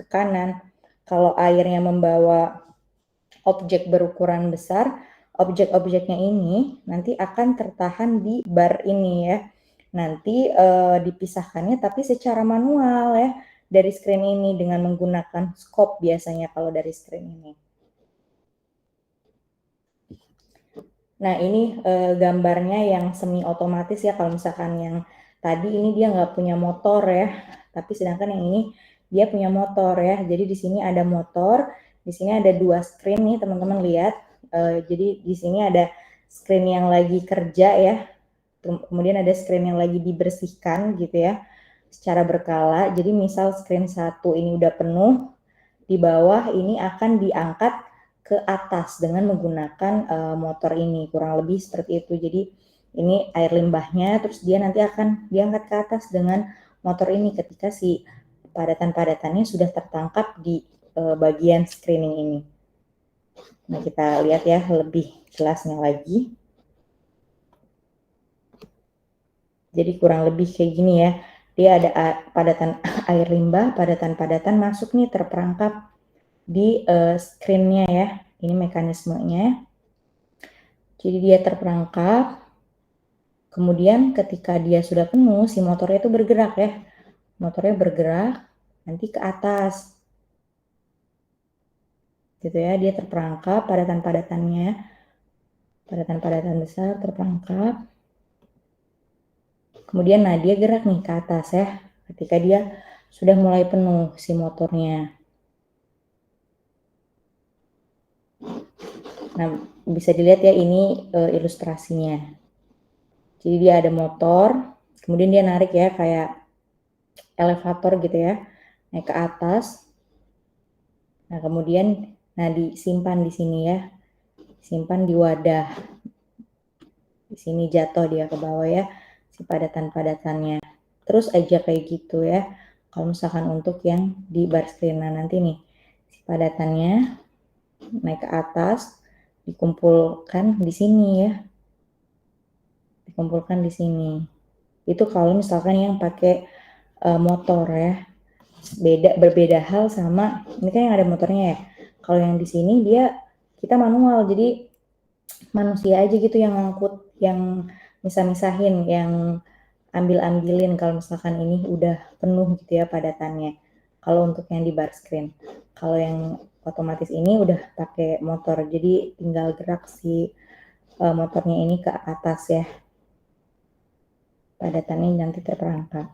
kanan. Kalau airnya membawa objek berukuran besar, objek-objeknya ini nanti akan tertahan di bar ini ya. Nanti dipisahkannya tapi secara manual ya dari screen ini dengan menggunakan scope biasanya kalau dari screen ini. Nah ini gambarnya yang semi otomatis ya, kalau misalkan yang tadi ini dia nggak punya motor ya, tapi sedangkan yang ini dia punya motor ya. Jadi di sini ada motor, di sini ada 2 screen nih teman-teman lihat. Jadi di sini ada screen yang lagi kerja ya, kemudian ada screen yang lagi dibersihkan gitu ya, secara berkala. Jadi misal screen 1 ini udah penuh, di bawah ini akan diangkat ke atas dengan menggunakan motor ini, kurang lebih seperti itu. Jadi ini air limbahnya, terus dia nanti akan diangkat ke atas dengan motor ini ketika si padatan-padatannya sudah tertangkap di bagian screening ini. Nah kita lihat ya lebih jelasnya lagi. Jadi kurang lebih kayak gini ya, dia ada padatan air limbah, padatan-padatan masuk nih terperangkap di screen-nya ya. Ini mekanismenya. Jadi dia terperangkap. Kemudian ketika dia sudah penuh, si motornya itu bergerak ya. Motornya bergerak nanti ke atas. Gitu ya, dia terperangkap padatan-padatannya. Padatan-padatan besar terperangkap. Kemudian nah dia gerak nih ke atas ya. Ketika dia sudah mulai penuh si motornya. Nah, bisa dilihat ya ini ilustrasinya. Jadi dia ada motor, kemudian dia narik ya kayak elevator gitu ya, naik ke atas. Nah, kemudian disimpan di sini ya. Simpan di wadah. Di sini jatuh dia ke bawah ya, si padatan-padatannya. Terus aja kayak gitu ya. Kalau misalkan untuk yang di bar screen, nah nanti nih si padatannya naik ke atas, dikumpulkan di sini ya. Dikumpulkan di sini. Itu kalau misalkan yang pakai motor ya. Berbeda hal sama ini kan yang ada motornya ya. Kalau yang di sini dia kita manual, jadi manusia aja gitu yang ngangkut, yang misah-misahin, yang ambil-ambilin kalau misalkan ini udah penuh gitu ya padatannya. Kalau untuk yang di bar screen, kalau yang otomatis ini udah pakai motor, jadi tinggal gerak si motornya ini ke atas ya, padatannya nanti terperangkap.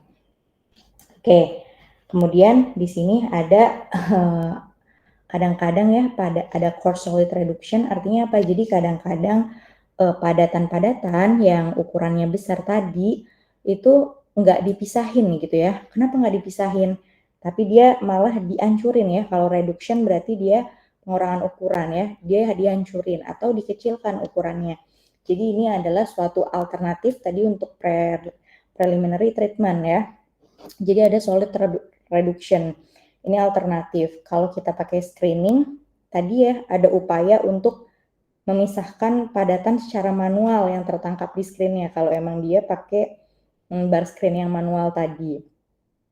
Oke, kemudian di sini ada kadang-kadang ya ada coarse solid reduction, artinya apa? Jadi kadang-kadang padatan-padatan yang ukurannya besar tadi itu nggak dipisahin gitu ya. Kenapa nggak dipisahin? Tapi dia malah dihancurin ya. Kalau reduction berarti dia pengurangan ukuran ya. Dia dihancurin atau dikecilkan ukurannya. Jadi ini adalah suatu alternatif tadi untuk preliminary treatment ya. Jadi ada solid reduction. Ini alternatif. Kalau kita pakai screening, tadi ya ada upaya untuk memisahkan padatan secara manual yang tertangkap di screen-nya kalau emang dia pakai bar screen yang manual tadi.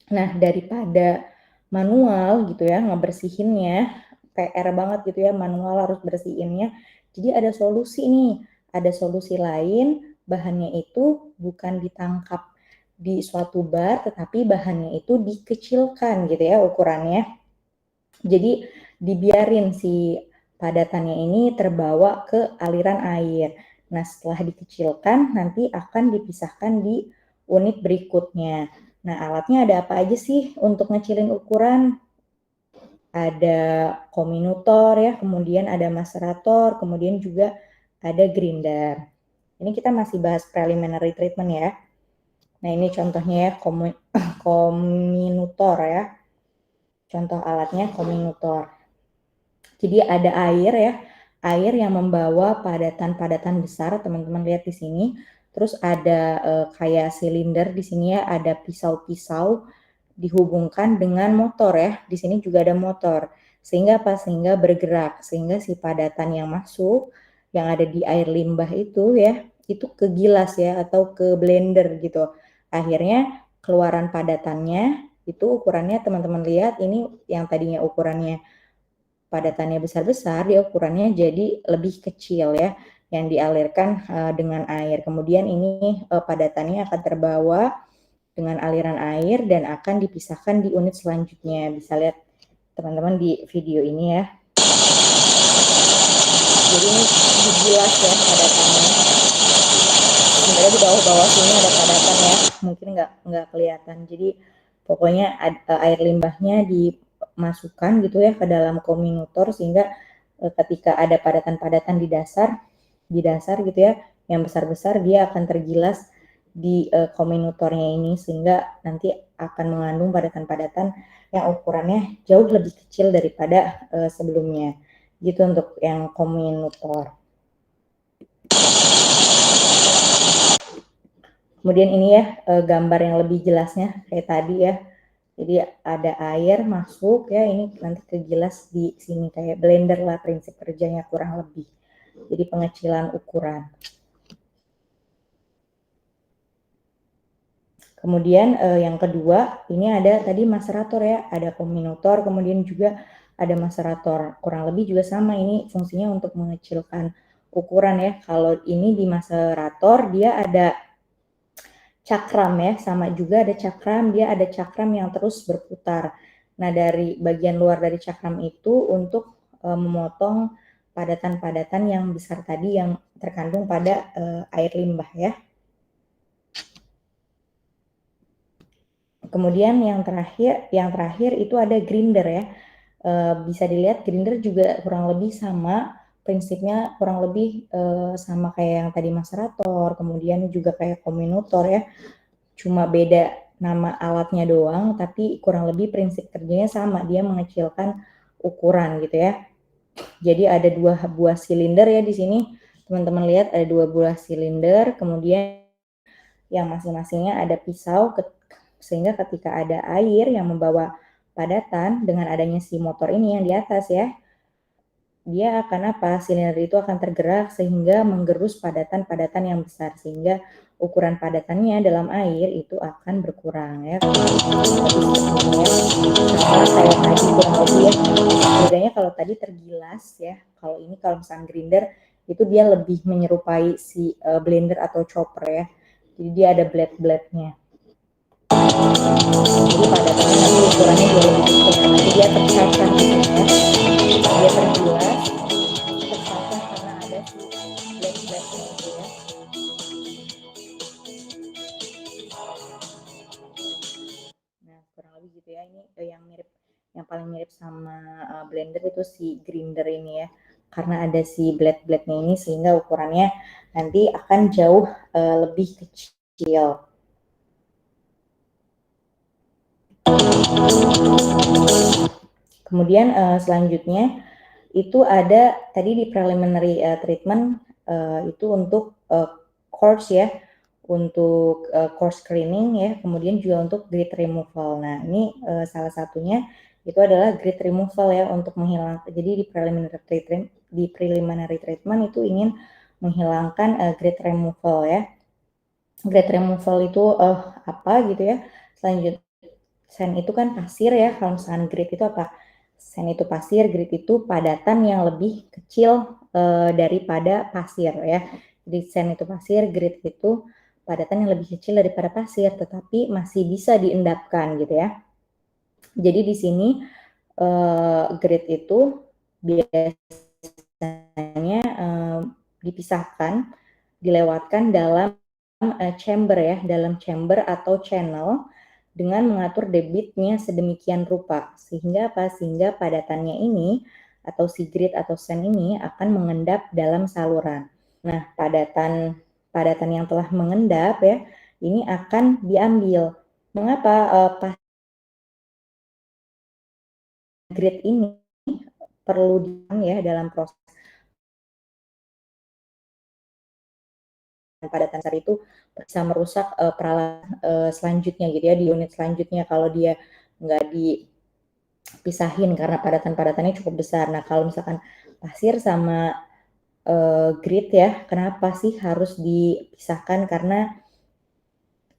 Nah, daripada manual gitu ya, ngebersihinnya, PR banget gitu ya, manual harus bersihinnya. Jadi ada solusi nih, ada solusi lain, bahannya itu bukan ditangkap di suatu bar, tetapi bahannya itu dikecilkan gitu ya ukurannya. Jadi dibiarin si padatannya ini terbawa ke aliran air. Nah, setelah dikecilkan nanti akan dipisahkan di unit berikutnya. Nah, alatnya ada apa aja sih untuk ngecilin ukuran? Ada kominutor ya, kemudian ada macerator, kemudian juga ada grinder. Ini kita masih bahas preliminary treatment ya. Nah, ini contohnya ya kominutor ya. Contoh alatnya kominutor. Jadi ada air ya, air yang membawa padatan-padatan besar, teman-teman lihat di sini. Terus ada kayak silinder di sini ya, ada pisau-pisau dihubungkan dengan motor ya. Di sini juga ada motor. Sehingga apa? Sehingga bergerak, sehingga si padatan yang masuk yang ada di air limbah itu ya, itu ke gilas ya atau ke blender gitu. Akhirnya keluaran padatannya itu ukurannya teman-teman lihat ini yang tadinya ukurannya padatannya besar-besar, dia ukurannya jadi lebih kecil ya, yang dialirkan dengan air. Kemudian ini padatannya akan terbawa dengan aliran air dan akan dipisahkan di unit selanjutnya. Bisa lihat teman-teman di video ini ya. Jadi ini digilas ya padatannya. Sebenarnya di bawah-bawah sini ada padatan ya, mungkin nggak kelihatan. Jadi pokoknya air limbahnya dimasukkan gitu ya ke dalam kominutor sehingga ketika ada padatan-padatan di dasar gitu ya, yang besar-besar dia akan tergilas di kominutornya ini sehingga nanti akan mengandung padatan-padatan yang ukurannya jauh lebih kecil daripada sebelumnya. Gitu untuk yang kominutor. Kemudian ini ya gambar yang lebih jelasnya kayak tadi ya. Jadi ada air masuk ya, ini nanti kegilas di sini kayak blender lah prinsip kerjanya kurang lebih. Jadi pengecilan ukuran. Kemudian yang kedua, ini ada tadi macerator ya, ada kominutor, kemudian juga ada macerator. Kurang lebih juga sama, ini fungsinya untuk mengecilkan ukuran ya. Kalau ini di macerator dia ada cakram ya, sama juga ada cakram, dia ada cakram yang terus berputar. Nah, dari bagian luar dari cakram itu untuk memotong padatan-padatan yang besar tadi yang terkandung pada air limbah ya. Kemudian yang terakhir itu ada grinder ya. Bisa dilihat grinder juga kurang lebih sama, prinsipnya kurang lebih sama kayak yang tadi macerator, kemudian juga kayak kominutor ya. Cuma beda nama alatnya doang, tapi kurang lebih prinsip kerjanya sama, dia mengecilkan ukuran gitu ya. Jadi ada 2 buah silinder ya di sini. Teman-teman lihat ada 2 buah silinder, kemudian yang masing-masingnya ada pisau sehingga ketika ada air yang membawa padatan dengan adanya si motor ini yang di atas ya, dia akan silinder itu akan tergerak sehingga menggerus padatan-padatan yang besar sehingga ukuran padatannya dalam air itu akan berkurang ya. Sama kayak tadi kurang lebih ya. Bedanya kalau tadi tergilas ya, kalau ini kalau misalnya grinder itu dia lebih menyerupai si blender atau chopper ya. Jadi dia ada blade-blade-nya. Jadi padatannya nanti ukurannya juga lebih kecil, nanti dia tercacah gitu ya. Dia tergilas, tercacah karena ada si blade-blade-nya itu ya. Nah kurang lebih gitu ya, ini yang paling mirip sama blender itu si grinder ini ya, karena ada si blade-blade-nya ini sehingga ukurannya nanti akan jauh lebih kecil. Kemudian selanjutnya itu ada tadi di preliminary treatment itu untuk course ya, untuk course screening ya, kemudian juga untuk grit removal. Nah ini salah satunya itu adalah grit removal ya, untuk menghilangkan. Jadi di preliminary treatment itu ingin menghilangkan grit removal ya. Grit removal itu apa gitu ya? Selanjutnya sand itu kan pasir ya, kalau misalkan grit itu apa? Sand itu pasir, grit itu padatan yang lebih kecil daripada pasir ya. Jadi sand itu pasir, grit itu padatan yang lebih kecil daripada pasir, tetapi masih bisa diendapkan gitu ya. Jadi di sini grit itu biasanya dipisahkan, dilewatkan dalam chamber ya, dalam chamber atau channel dengan mengatur debitnya sedemikian rupa sehingga sehingga padatannya ini atau si grit atau sand ini akan mengendap dalam saluran. Nah, padatan yang telah mengendap ya, ini akan diambil. Mengapa grit ini perlu ya dalam proses padatan besar itu bisa merusak peralatan selanjutnya gitu ya, di unit selanjutnya kalau dia nggak dipisahin karena padatan-padatannya cukup besar. Nah kalau misalkan pasir sama grit ya, kenapa sih harus dipisahkan? Karena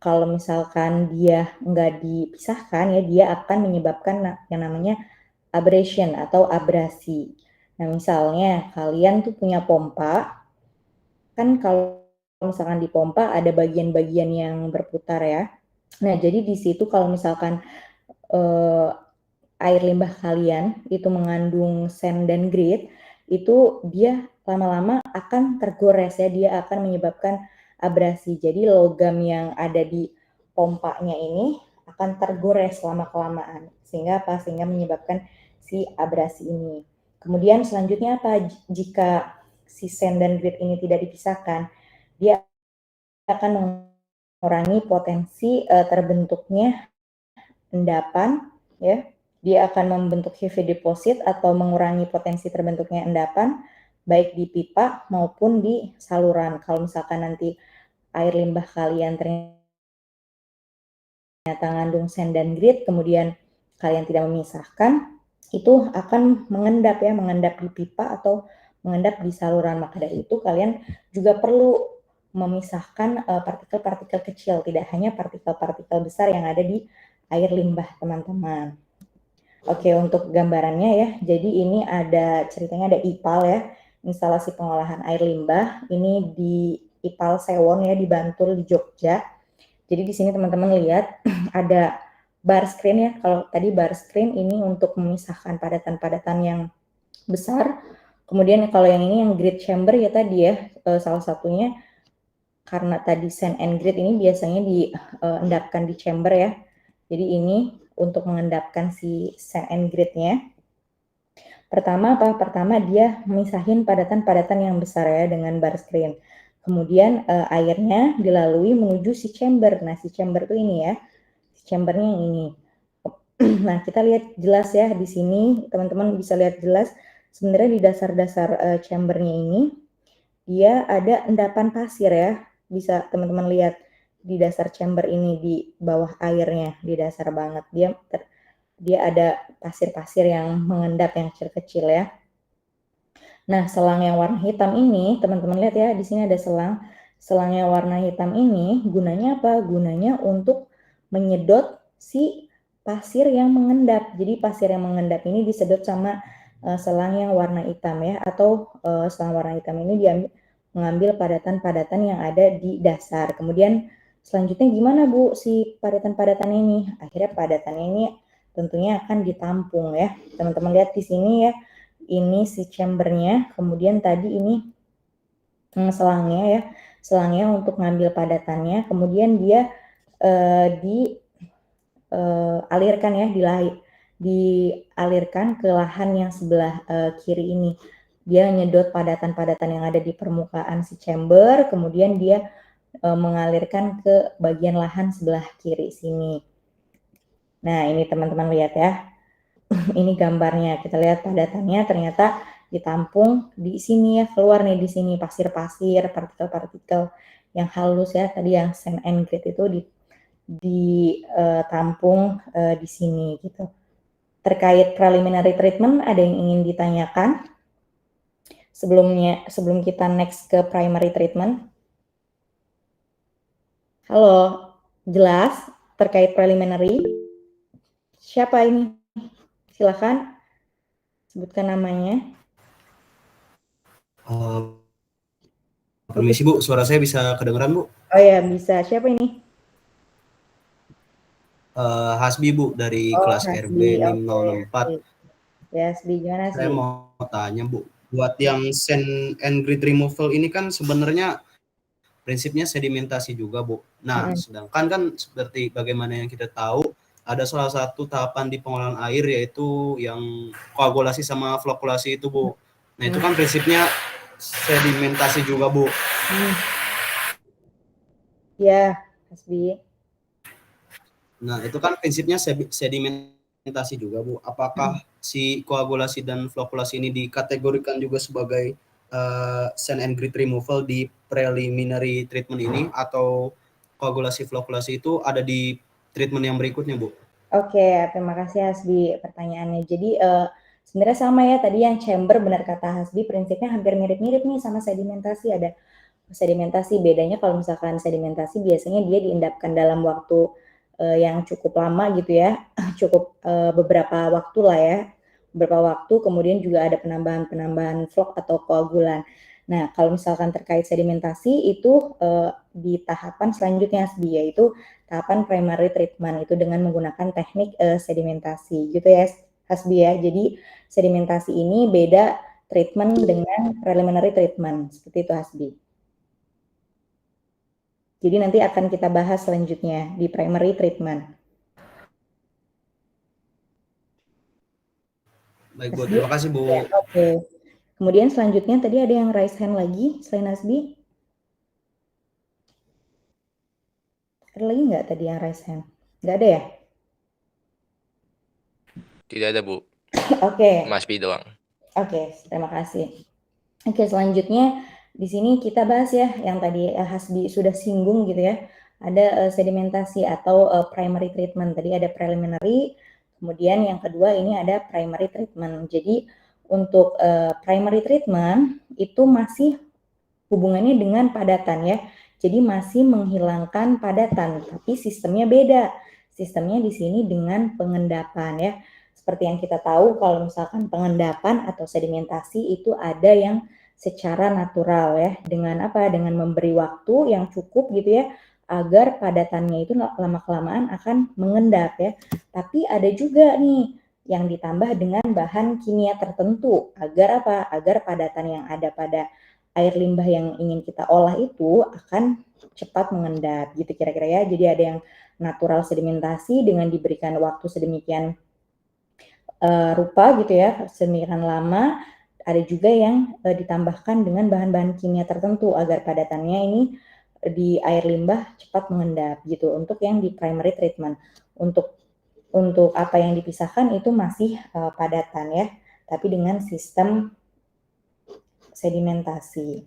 kalau misalkan dia nggak dipisahkan ya, dia akan menyebabkan yang namanya abrasion atau abrasi. Nah, misalnya kalian tuh punya pompa, kan kalau misalkan di pompa ada bagian-bagian yang berputar ya. Nah, jadi di situ kalau misalkan air limbah kalian itu mengandung sand dan grit, itu dia lama-lama akan tergores ya, dia akan menyebabkan abrasi. Jadi logam yang ada di pompanya ini akan tergores lama-kelamaan. Sehingga apa? Sehingga menyebabkan si abrasi ini. Kemudian selanjutnya apa? Jika si sand dan grit ini tidak dipisahkan, dia akan mengurangi potensi terbentuknya endapan ya. Dia akan membentuk heavy deposit atau mengurangi potensi terbentuknya endapan baik di pipa maupun di saluran. Kalau misalkan nanti air limbah kalian ternyata mengandung sand dan grit, kemudian kalian tidak memisahkan, itu akan mengendap ya, mengendap di pipa atau mengendap di saluran. Maka dari itu kalian juga perlu memisahkan partikel-partikel kecil, tidak hanya partikel-partikel besar yang ada di air limbah, teman-teman. Oke, untuk gambarannya ya, jadi ini ada ceritanya, ada IPAL ya, instalasi pengolahan air limbah. Ini di IPAL Sewon ya, di Bantul, di Jogja. Jadi di sini teman-teman lihat ada bar screen ya. Kalau tadi bar screen ini untuk memisahkan padatan-padatan yang besar. Kemudian kalau yang ini yang grid chamber ya tadi ya, salah satunya karena tadi sand and grit ini biasanya diendapkan di chamber ya. Jadi ini untuk mengendapkan si sand and gritnya. Pertama apa? Pertama dia memisahin padatan-padatan yang besar ya dengan bar screen. Kemudian airnya dilalui menuju si chamber. Nah si chamber tuh ini ya, si chambernya yang ini. Nah kita lihat jelas ya di sini, teman-teman bisa lihat jelas sebenarnya di dasar-dasar chambernya ini dia ada endapan pasir ya. Bisa teman-teman lihat di dasar chamber ini, di bawah airnya, di dasar banget dia ada pasir-pasir yang mengendap yang kecil-kecil ya. Nah, selang yang warna hitam ini, teman-teman lihat ya, di sini ada selang. Selang yang warna hitam ini gunanya apa? Gunanya untuk menyedot si pasir yang mengendap. Jadi pasir yang mengendap ini disedot sama selang yang warna hitam ya, atau selang warna hitam ini dia mengambil padatan-padatan yang ada di dasar. Kemudian selanjutnya gimana Bu si padatan-padatan ini? Akhirnya padatannya ini tentunya akan ditampung ya. Teman-teman lihat di sini ya, ini si chambernya, kemudian tadi ini selangnya ya, selangnya untuk ngambil padatannya, kemudian dia dialirkan ya, dialirkan ke lahan yang sebelah kiri ini. Dia nyedot padatan-padatan yang ada di permukaan si chamber, kemudian dia mengalirkan ke bagian lahan sebelah kiri sini. Nah, ini teman-teman lihat ya. Ini gambarnya, kita lihat padatannya ternyata ditampung di sini ya, keluar nih di sini pasir-pasir, partikel-partikel yang halus ya, tadi yang sand and grit itu ditampung di sini gitu. Terkait preliminary treatment, ada yang ingin ditanyakan sebelum kita next ke primary treatment? Halo, jelas terkait preliminary? Siapa ini? Silakan sebutkan namanya. Permisi Bu, suara saya bisa kedengeran Bu? Oh ya, bisa. Siapa ini? Hasbi Bu, dari Oh, kelas RB Hasbi. NIM Oke, 064. Hasbi. Ya, Hasbi. Gimana, Saya Hasbi? mau tanya Bu, buat yang sand and grit removal ini kan sebenarnya prinsipnya sedimentasi juga Bu. Nah, sedangkan kan seperti bagaimana yang kita tahu, ada salah satu tahapan di pengolahan air yaitu yang koagulasi sama flokulasi itu Bu. Nah, itu kan prinsipnya sedimentasi juga Bu. Ya, Hasbi. Nah, itu kan prinsipnya sedimentasi juga, Bu. Apakah si koagulasi dan flokulasi ini dikategorikan juga sebagai sand and grit removal di preliminary treatment ini, atau koagulasi flokulasi itu ada di treatment yang berikutnya, Bu? Oke, terima kasih Hasbi pertanyaannya. Jadi sebenarnya sama ya tadi yang chamber, benar kata Hasbi, prinsipnya hampir mirip-mirip nih sama sedimentasi, ada sedimentasi. Bedanya kalau misalkan sedimentasi biasanya dia diendapkan dalam waktu yang cukup lama gitu ya, cukup beberapa waktu lah ya, beberapa waktu, kemudian juga ada penambahan vlog atau koagulan. Nah, kalau misalkan terkait sedimentasi itu di tahapan selanjutnya yaitu tahapan primary treatment itu dengan menggunakan teknik sedimentasi gitu ya Hasbi ya. Jadi sedimentasi ini beda treatment dengan preliminary treatment seperti itu Hasbi. Jadi nanti akan kita bahas selanjutnya di primary treatment. Baik Bu, terima kasih Bu. Ya, oke. Kemudian selanjutnya tadi ada yang raise hand lagi selain Hasbi? Ada lagi nggak tadi yang raise hand? Nggak ada ya? Tidak ada Bu, Oke. Mas B doang. Oke, terima kasih. Oke, selanjutnya di sini kita bahas ya yang tadi Hasbi sudah singgung gitu ya. Ada sedimentasi atau primary treatment. Tadi ada preliminary, kemudian yang kedua ini ada primary treatment. Jadi untuk primary treatment itu masih hubungannya dengan padatan ya. Jadi masih menghilangkan padatan, tapi sistemnya beda. Sistemnya di sini dengan pengendapan ya. Seperti yang kita tahu kalau misalkan pengendapan atau sedimentasi itu ada yang secara natural ya, dengan apa? Dengan memberi waktu yang cukup gitu ya, agar padatannya itu lama-kelamaan akan mengendap ya. Tapi ada juga nih yang ditambah dengan bahan kimia tertentu agar apa? Agar padatan yang ada pada air limbah yang ingin kita olah itu akan cepat mengendap gitu kira-kira ya. Jadi ada yang natural sedimentasi dengan diberikan waktu sedemikian rupa gitu ya, sedemikian lama. Ada juga yang ditambahkan dengan bahan-bahan kimia tertentu agar padatannya ini di air limbah cepat mengendap gitu. Untuk yang di primary treatment, untuk apa yang dipisahkan itu masih padatan ya, tapi dengan sistem sedimentasi.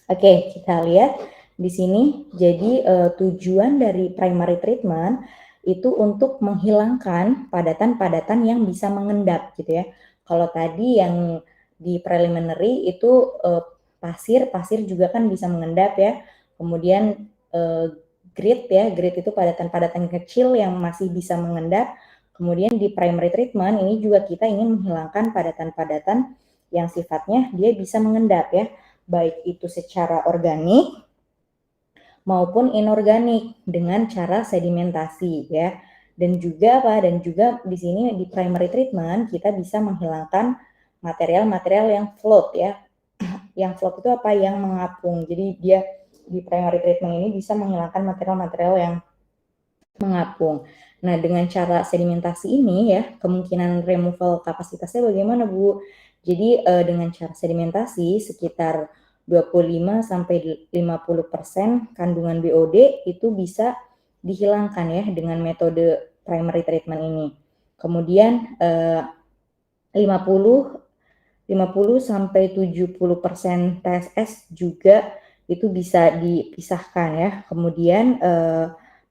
Oke, kita lihat di sini. Jadi tujuan dari primary treatment itu untuk menghilangkan padatan-padatan yang bisa mengendap gitu ya. Kalau tadi yang di preliminary itu pasir juga kan bisa mengendap ya. Kemudian grit ya, grit itu padatan-padatan kecil yang masih bisa mengendap. Kemudian di primary treatment ini juga kita ingin menghilangkan padatan-padatan yang sifatnya dia bisa mengendap ya, baik itu secara organik maupun inorganik dengan cara sedimentasi ya. Dan juga apa? Dan juga di sini di primary treatment kita bisa menghilangkan material-material yang float ya. Yang float itu apa? Yang mengapung. Jadi dia di primary treatment ini bisa menghilangkan material-material yang mengapung. Nah, dengan cara sedimentasi ini ya, kemungkinan removal kapasitasnya bagaimana, Bu? Jadi dengan cara sedimentasi sekitar 25 sampai 50% kandungan BOD itu bisa dihilangkan ya dengan metode primary treatment ini. Kemudian 50 sampai 70% TSS juga itu bisa dipisahkan ya. Kemudian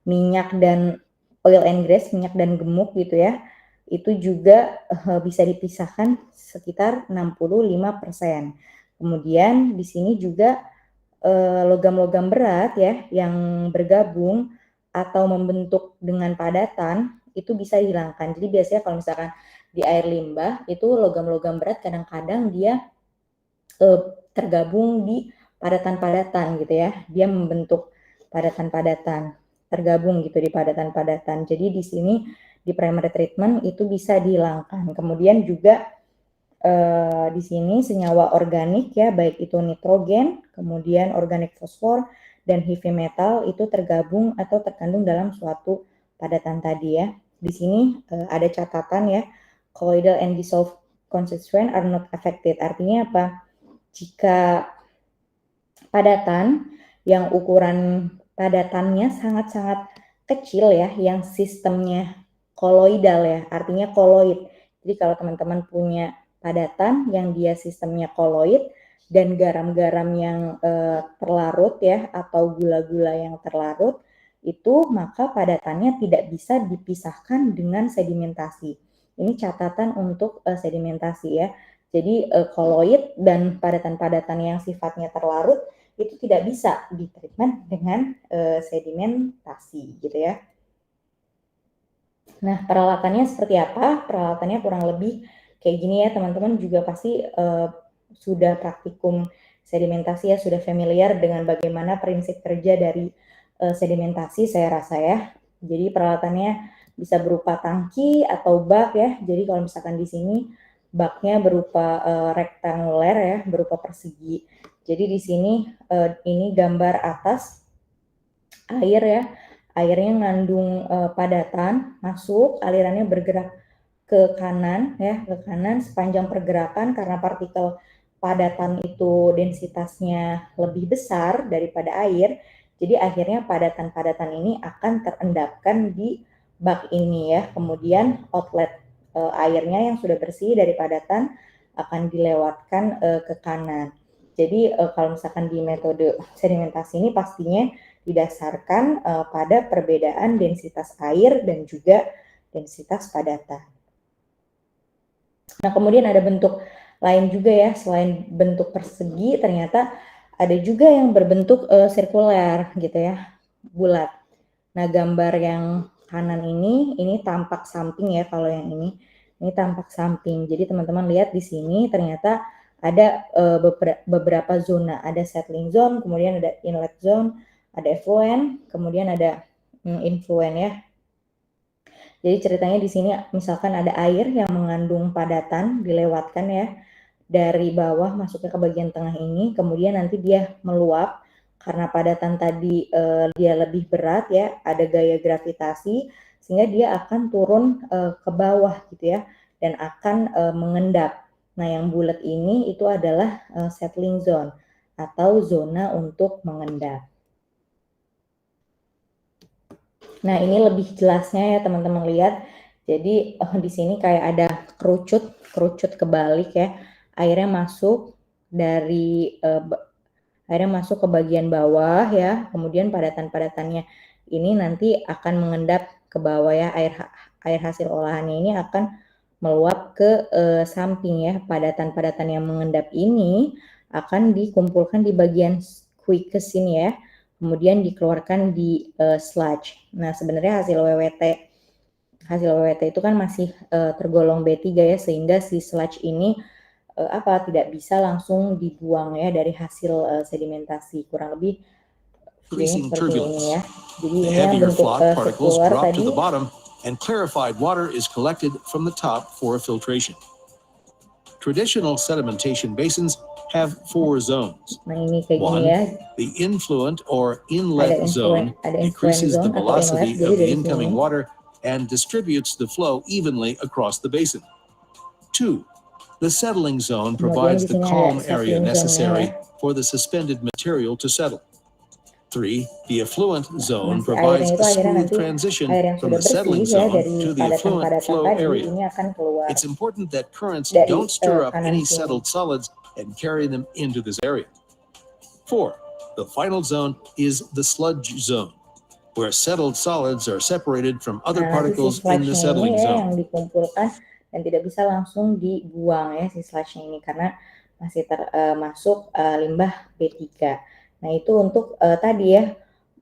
minyak dan oil and gas, minyak dan gemuk gitu ya, itu juga bisa dipisahkan sekitar 65%. Kemudian di sini juga logam-logam berat ya yang bergabung atau membentuk dengan padatan itu bisa dihilangkan. Jadi biasanya kalau misalkan di air limbah itu logam-logam berat kadang-kadang dia tergabung di padatan-padatan gitu ya. Dia membentuk padatan-padatan, tergabung gitu di padatan-padatan. Jadi di sini di primary treatment itu bisa dihilangkan. Kemudian juga di sini senyawa organik ya, baik itu nitrogen, kemudian organik fosfor dan heavy metal itu tergabung atau terkandung dalam suatu padatan tadi ya. Di sini ada catatan ya, colloidal and dissolved constituent are not affected. Artinya apa? Jika padatan yang ukuran padatannya sangat-sangat kecil ya, yang sistemnya koloidal ya, artinya koloid. Jadi kalau teman-teman punya padatan yang dia sistemnya koloid dan garam-garam yang terlarut ya, atau gula-gula yang terlarut, itu maka padatannya tidak bisa dipisahkan dengan sedimentasi. Ini catatan untuk sedimentasi ya. Jadi koloid dan padatan-padatan yang sifatnya terlarut itu tidak bisa ditreatment dengan sedimentasi gitu ya. Nah, peralatannya seperti apa? Peralatannya kurang lebih kayak gini ya, teman-teman juga pasti sudah praktikum sedimentasi ya, sudah familiar dengan bagaimana prinsip kerja dari sedimentasi saya rasa ya. Jadi peralatannya bisa berupa tangki atau bak ya. Jadi kalau misalkan di sini baknya berupa rektanguler ya, berupa persegi. Jadi di sini ini gambar atas air ya. Airnya mengandung padatan, masuk, alirannya bergerak ke kanan ya, ke kanan sepanjang pergerakan karena partikel padatan itu densitasnya lebih besar daripada air. Jadi akhirnya padatan-padatan ini akan terendapkan di bak ini ya. Kemudian outlet airnya yang sudah bersih dari padatan akan dilewatkan ke kanan. Jadi kalau misalkan di metode sedimentasi ini pastinya didasarkan pada perbedaan densitas air dan juga densitas padatan. Nah, kemudian ada bentuk lain juga ya, selain bentuk persegi ternyata ada juga yang berbentuk sirkuler gitu ya, bulat. Nah, gambar yang kanan ini tampak samping ya, kalau yang ini tampak samping. Jadi teman-teman lihat di sini ternyata ada beberapa zona, ada settling zone, kemudian ada inlet zone, ada effluent, kemudian ada influent ya. Jadi ceritanya di sini misalkan ada air yang mengandung padatan dilewatkan ya dari bawah masuknya ke bagian tengah ini, kemudian nanti dia meluap karena padatan tadi dia lebih berat ya, ada gaya gravitasi sehingga dia akan turun ke bawah gitu ya dan akan mengendap. Nah, yang bulat ini itu adalah settling zone atau zona untuk mengendap. Nah, ini lebih jelasnya ya teman-teman lihat. Jadi di sini kayak ada kerucut kebalik ya. Airnya masuk dari airnya masuk ke bagian bawah ya. Kemudian padatan-padatannya ini nanti akan mengendap ke bawah ya. Air hasil olahannya ini akan meluap ke samping ya. Padatan-padatan yang mengendap ini akan dikumpulkan di bagian quickest ini ya. Kemudian dikeluarkan di sludge. Nah, sebenarnya hasil WWT itu kan masih tergolong B3 ya, sehingga si sludge ini tidak bisa langsung dibuang ya dari hasil sedimentasi. Kurang lebih videonya seperti ini ya. Jadi ini yang bentuk sirkular tadi. And clarified water is collected from the top for filtration. Traditional sedimentation basins have 4 zones. Nah, ini kayak One, gini ya. the influent or inlet zone decreases the velocity of the incoming water and distributes the flow evenly across the basin. 2, the settling zone provides the calm area necessary for the suspended material to settle. 3, the effluent zone provides a smooth transition from the settling zone to the effluent flow area. It's important that currents don't stir up any settled solids and carry them into this area. 4, the final zone is the sludge zone, where settled solids are separated from other particles in the settling zone. Yang dikumpulkan dan tidak bisa langsung dibuang ya si sludge-nya ini karena masih termasuk limbah B3. Nah, itu untuk tadi ya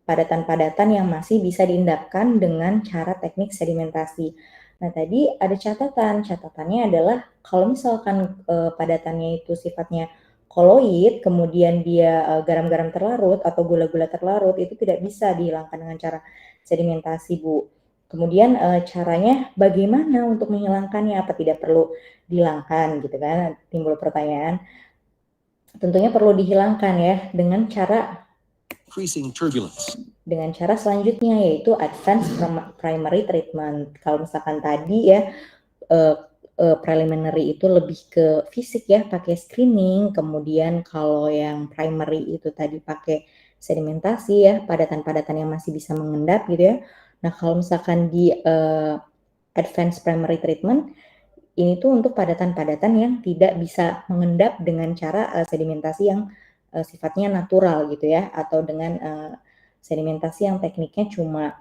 padatan-padatan yang masih bisa diendapkan dengan cara teknik sedimentasi. Nah, tadi ada catatan. Catatannya adalah kalau misalkan padatannya itu sifatnya koloid, kemudian dia garam-garam terlarut atau gula-gula terlarut, itu tidak bisa dihilangkan dengan cara sedimentasi, Bu. Kemudian caranya bagaimana untuk menghilangkannya? Apa tidak perlu dihilangkan gitu kan? Timbul pertanyaan. Tentunya perlu dihilangkan ya dengan cara selanjutnya yaitu advanced primary treatment. Kalau misalkan tadi ya preliminary itu lebih ke fisik ya, pakai screening. Kemudian kalau yang primary itu tadi pakai sedimentasi ya, padatan-padatan yang masih bisa mengendap gitu ya. Nah, kalau misalkan di advanced primary treatment ini tuh untuk padatan-padatan yang tidak bisa mengendap dengan cara sedimentasi yang sifatnya natural gitu ya, atau dengan sedimentasi yang tekniknya cuma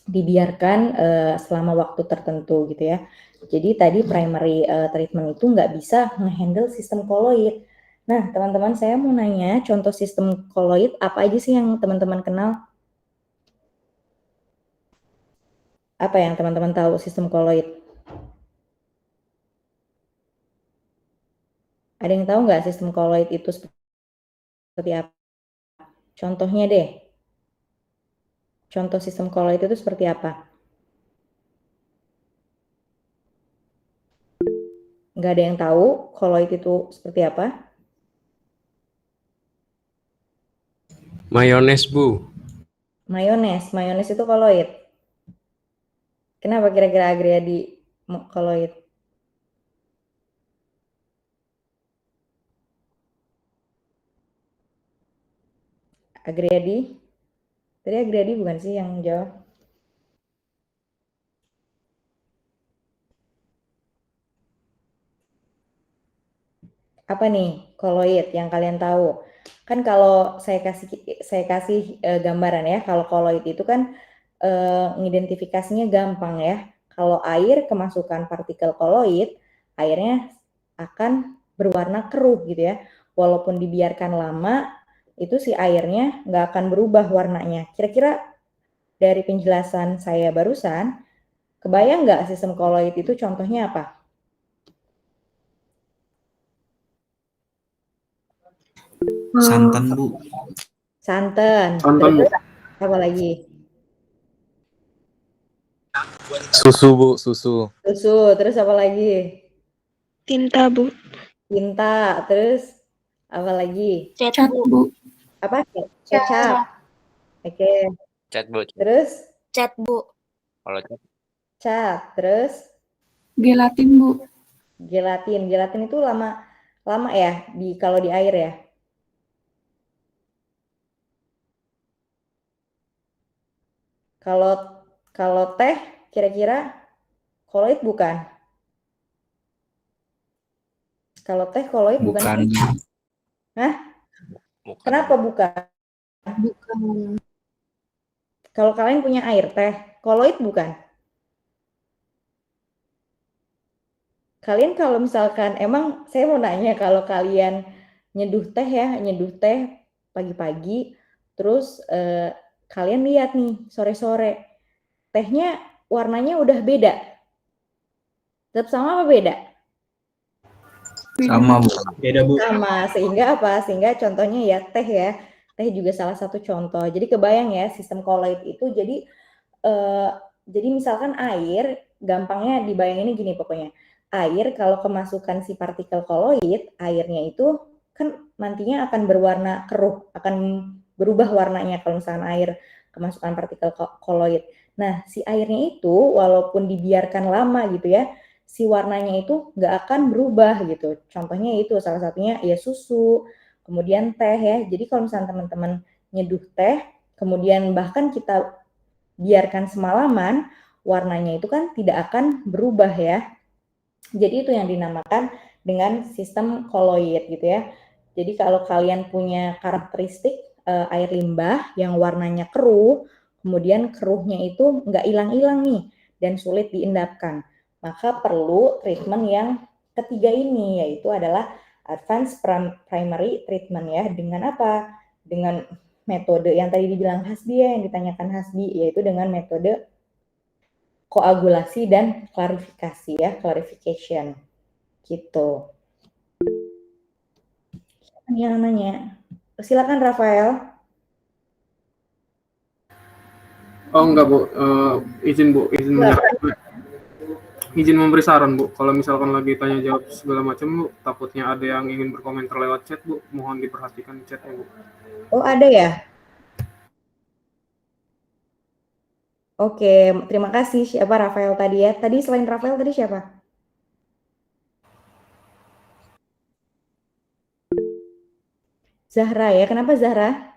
dibiarkan selama waktu tertentu gitu ya. Jadi tadi primary treatment itu nggak bisa nge-handle sistem koloid. Nah, teman-teman, saya mau nanya contoh sistem koloid apa aja sih yang teman-teman kenal? Apa yang teman-teman tahu sistem koloid? Ada yang tahu nggak sistem koloid itu seperti apa? Contohnya deh. Contoh sistem koloid itu seperti apa? Nggak ada yang tahu koloid itu seperti apa? Mayones, Bu. Mayones itu koloid. Kenapa kira-kira Agriyadi koloid? Agriyadi? Tadi Agriyadi bukan sih yang jawab? Apa nih koloid yang kalian tahu? Kan kalau saya kasih gambaran ya, kalau koloid itu kan ngidentifikasinya gampang ya. Kalau air kemasukan partikel koloid, airnya akan berwarna keruh gitu ya. Walaupun dibiarkan lama, itu si airnya nggak akan berubah warnanya. Kira-kira dari penjelasan saya barusan, kebayang nggak sistem koloid itu contohnya apa? Santan, Bu. Santan. Santan, Bu. Terus apa lagi? Susu, Bu, susu. Susu. Terus apa lagi? Tinta, Bu. Tinta. Terus apa lagi? Cat, Bu. Apa? Kecap. Oke. Cat, Bu. Terus? Cat, Bu. Kalau cat. Cat. Terus? Gelatin, Bu. Gelatin. Gelatin itu lama ya kalau di air ya. Kalau teh kira-kira koloid bukan? Kalau teh koloid bukan? Hah? Bukan. Kenapa bukan? Bukan. Kalau kalian punya air teh, koloid bukan? Kalian kalau misalkan, emang saya mau nanya, kalau kalian nyeduh teh pagi-pagi, terus kalian lihat nih sore-sore, tehnya warnanya udah beda. Tetap sama apa beda? Sama, Bu. Beda, Bu. Sama, sehingga apa? Sehingga contohnya ya teh ya. Teh juga salah satu contoh. Jadi kebayang ya sistem koloid itu jadi misalkan air, gampangnya dibayanginnya gini pokoknya. Air kalau kemasukan si partikel koloid, airnya itu kan nantinya akan berwarna keruh, akan berubah warnanya kalau misalkan air kemasukan partikel koloid. Nah, si airnya itu walaupun dibiarkan lama gitu ya, si warnanya itu nggak akan berubah gitu. Contohnya itu salah satunya ya susu, kemudian teh ya. Jadi kalau misalnya teman-teman nyeduh teh, kemudian bahkan kita biarkan semalaman, warnanya itu kan tidak akan berubah ya. Jadi itu yang dinamakan dengan sistem koloid gitu ya. Jadi kalau kalian punya karakteristik air limbah yang warnanya keruh, kemudian keruhnya itu nggak hilang-hilang nih dan sulit diendapkan, maka perlu treatment yang ketiga ini, yaitu adalah advanced primary treatment ya. Dengan apa? Dengan metode yang tadi dibilang Hasbi ya, yang ditanyakan Hasbi, yaitu dengan metode koagulasi dan klarifikasi ya, clarification gitu. Siapa yang nanya? Silakan Rafael. Oh enggak, Bu. Izin, Bu. Izin memberi saran, Bu. Kalau misalkan lagi tanya jawab segala macam, Bu, takutnya ada yang ingin berkomentar lewat chat, Bu. Mohon diperhatikan chatnya, Bu. Oh, ada ya? Oke, terima kasih. Siapa Rafael tadi ya? Tadi selain Rafael tadi siapa? Zahra ya. Kenapa Zahra?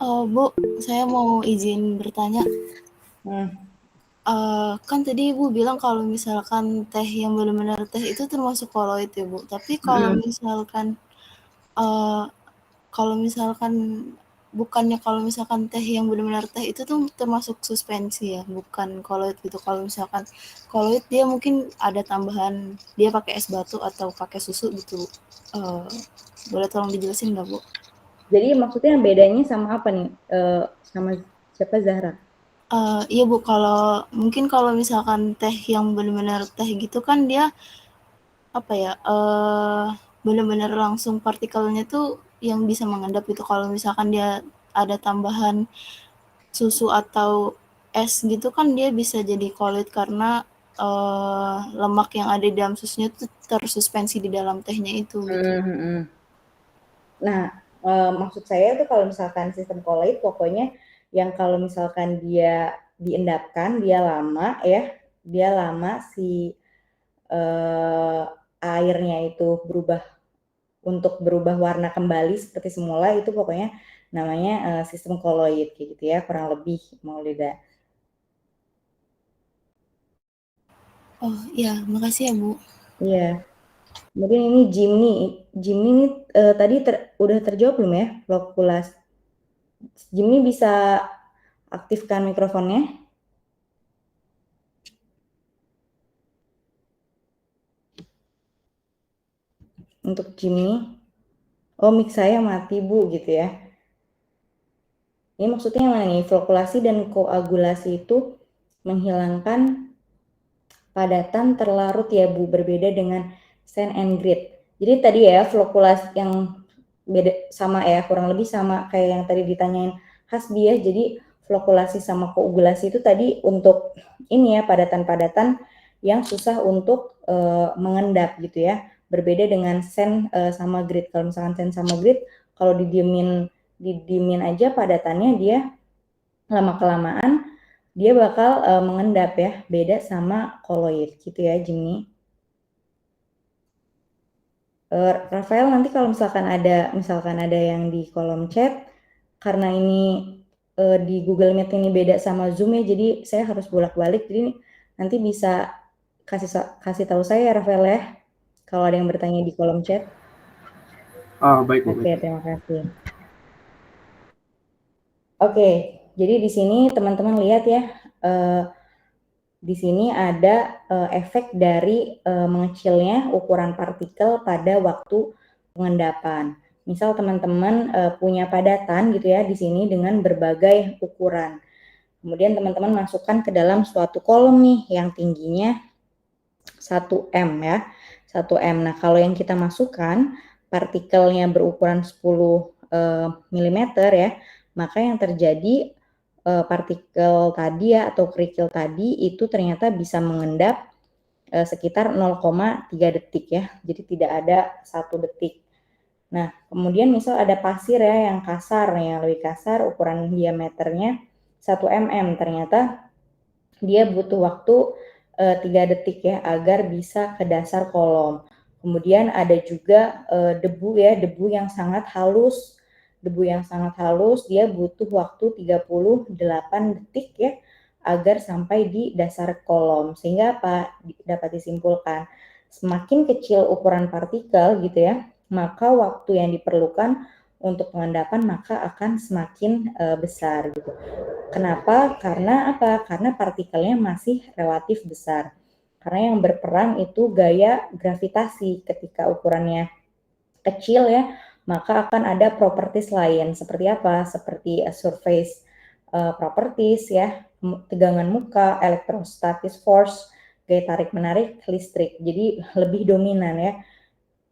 Bu, saya mau izin bertanya. Kan tadi Ibu bilang kalau misalkan teh yang benar-benar teh itu termasuk koloid ya, Bu. Tapi kalau misalkan bukannya kalau misalkan teh yang benar-benar teh itu tuh termasuk suspensi ya, bukan koloid gitu. Kalau misalkan koloid dia mungkin ada tambahan, dia pakai es batu atau pakai susu gitu. Boleh tolong dijelasin nggak, Bu? Jadi maksudnya bedanya sama apa nih? Sama siapa, Zahra? Iya Bu, mungkin kalau misalkan teh yang benar-benar teh gitu kan dia apa ya, benar-benar langsung partikelnya tuh yang bisa mengendap gitu. Kalau misalkan dia ada tambahan susu atau es gitu kan dia bisa jadi koloid karena lemak yang ada di dalam susunya tuh tersuspensi di dalam tehnya itu gitu. Nah, maksud saya tuh kalau misalkan sistem koloid pokoknya yang kalau misalkan dia diendapkan, dia lama si airnya itu berubah warna kembali seperti semula, itu pokoknya namanya sistem koloid kayak gitu ya, kurang lebih Maulida. Oh iya, makasih ya Bu. Iya. Kemudian ini Jimny ini tadi udah terjawab belum ya, flokulas? Jimny bisa aktifkan mikrofonnya. Untuk Jimny. Oh, mic saya mati Bu gitu ya. Ini maksudnya yang mana nih? Flokulasi dan koagulasi itu menghilangkan padatan terlarut ya Bu, berbeda dengan sand and grit. Jadi tadi ya flokulasi yang beda sama ya, kurang lebih sama kayak yang tadi ditanyain Hasbi ya. Jadi flokulasi sama koagulasi itu tadi untuk ini ya, padatan-padatan yang susah untuk mengendap gitu ya. Berbeda dengan sand sama grit. Kalau misalkan sand sama grit, kalau didiemin aja padatannya, dia lama-kelamaan dia bakal mengendap ya, beda sama koloid gitu ya, Jimmy. Rafael, nanti kalau misalkan ada yang di kolom chat, karena ini di Google Meet ini beda sama Zoom ya, jadi saya harus bolak-balik, jadi nanti bisa kasih tahu saya Rafael ya, kalau ada yang bertanya di kolom chat. Baik Bu. Oke, terima kasih. Oke, jadi di sini teman-teman lihat ya, di sini ada efek dari mengecilnya ukuran partikel pada waktu pengendapan. Misal teman-teman punya padatan gitu ya di sini dengan berbagai ukuran. Kemudian teman-teman masukkan ke dalam suatu kolom nih yang tingginya 1M ya. 1M. Nah, kalau yang kita masukkan partikelnya berukuran 10 mm ya, maka yang terjadi partikel tadi ya atau kerikil tadi itu ternyata bisa mengendap sekitar 0,3 detik ya. Jadi tidak ada 1 detik. Nah, kemudian misal ada pasir ya yang kasar, yang lebih kasar, ukuran diameternya 1 mm, ternyata dia butuh waktu 3 detik ya agar bisa ke dasar kolom. Kemudian ada juga debu ya, debu yang sangat halus. Debu yang sangat halus dia butuh waktu 38 detik ya agar sampai di dasar kolom. Sehingga apa? Dapat disimpulkan, semakin kecil ukuran partikel gitu ya, maka waktu yang diperlukan untuk pengendapan maka akan semakin besar gitu. Kenapa? Karena apa? Karena partikelnya masih relatif besar. Karena yang berperan itu gaya gravitasi. Ketika ukurannya kecil ya, maka akan ada properties lain. Seperti apa? Seperti surface properties ya, tegangan muka, electrostatic force, gaya tarik menarik, listrik. Jadi lebih dominan ya.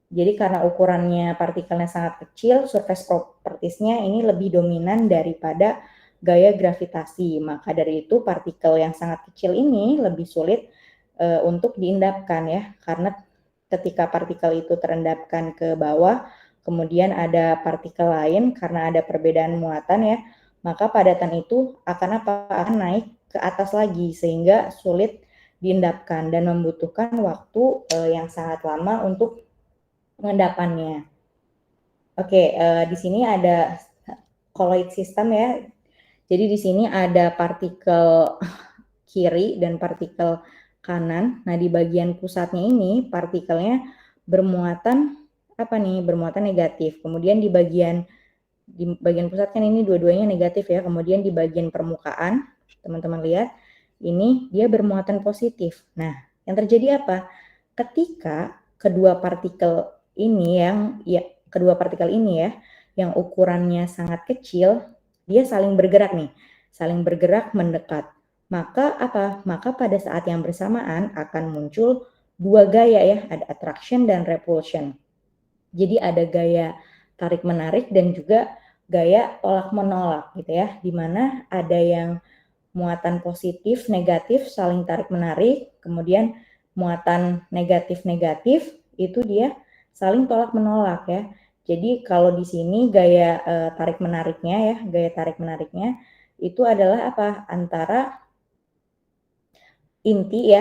Jadi karena ukurannya partikelnya sangat kecil, surface properties-nya ini lebih dominan daripada gaya gravitasi. Maka dari itu partikel yang sangat kecil ini lebih sulit untuk diendapkan ya, karena ketika partikel itu terendapkan ke bawah, kemudian ada partikel lain karena ada perbedaan muatan ya, maka padatan itu akan naik ke atas lagi sehingga sulit diendapkan dan membutuhkan waktu yang sangat lama untuk pengendapannya. Oke, di sini ada colloid system ya. Jadi di sini ada partikel kiri dan partikel kanan. Nah, di bagian pusatnya ini partikelnya bermuatan apa nih? Bermuatan negatif. Kemudian di bagian di bagian pusat kan ini dua-duanya negatif ya, kemudian di bagian permukaan, teman-teman lihat, ini dia bermuatan positif. Nah, yang terjadi apa? Ketika kedua partikel ini yang ukurannya sangat kecil, dia saling bergerak nih, saling bergerak mendekat. Maka apa? Maka pada saat yang bersamaan akan muncul dua gaya ya, ada attraction dan repulsion. Jadi ada gaya tarik-menarik dan juga gaya tolak-menolak gitu ya, di mana ada yang muatan positif, negatif, saling tarik-menarik, kemudian muatan negatif-negatif itu dia saling tolak-menolak ya. Jadi kalau di sini gaya tarik-menariknya itu adalah apa? Antara inti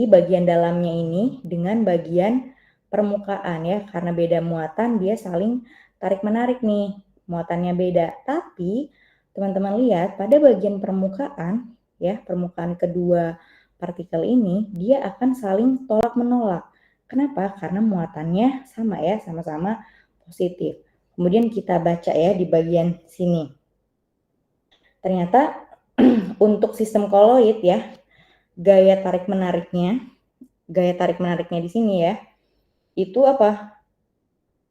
bagian dalamnya ini dengan bagian permukaan ya, karena beda muatan dia saling tarik-menarik nih, muatannya beda. Tapi teman-teman lihat pada bagian permukaan ya, permukaan kedua partikel ini dia akan saling tolak-menolak. Kenapa? Karena muatannya sama ya, sama-sama positif. Kemudian kita baca ya di bagian sini. Ternyata untuk sistem koloid ya, gaya tarik menariknya di sini ya, itu apa?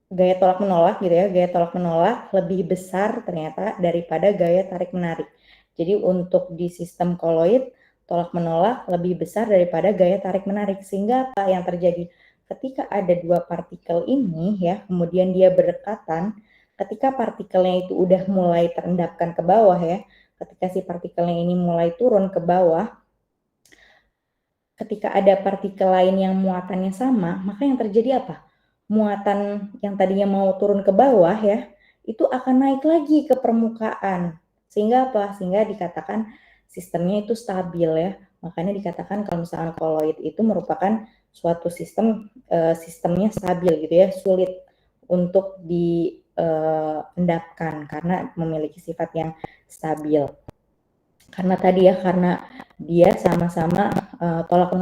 Gaya tolak menolak gitu ya, gaya tolak menolak lebih besar ternyata daripada gaya tarik menarik. Jadi untuk di sistem koloid, tolak menolak lebih besar daripada gaya tarik menarik. Sehingga apa yang terjadi? Ketika ada dua partikel ini ya, kemudian dia berdekatan, ketika partikelnya itu udah mulai terendapkan ke bawah ya, ketika si partikelnya ini mulai turun ke bawah, ketika ada partikel lain yang muatannya sama, maka yang terjadi apa? Muatan yang tadinya mau turun ke bawah ya, itu akan naik lagi ke permukaan. Sehingga apa? Sehingga dikatakan sistemnya itu stabil ya. Makanya dikatakan kalau misalkan koloid itu merupakan suatu sistemnya stabil gitu ya, sulit untuk diendapkan karena memiliki sifat yang stabil. Karena tadi ya, karena dia sama-sama tolak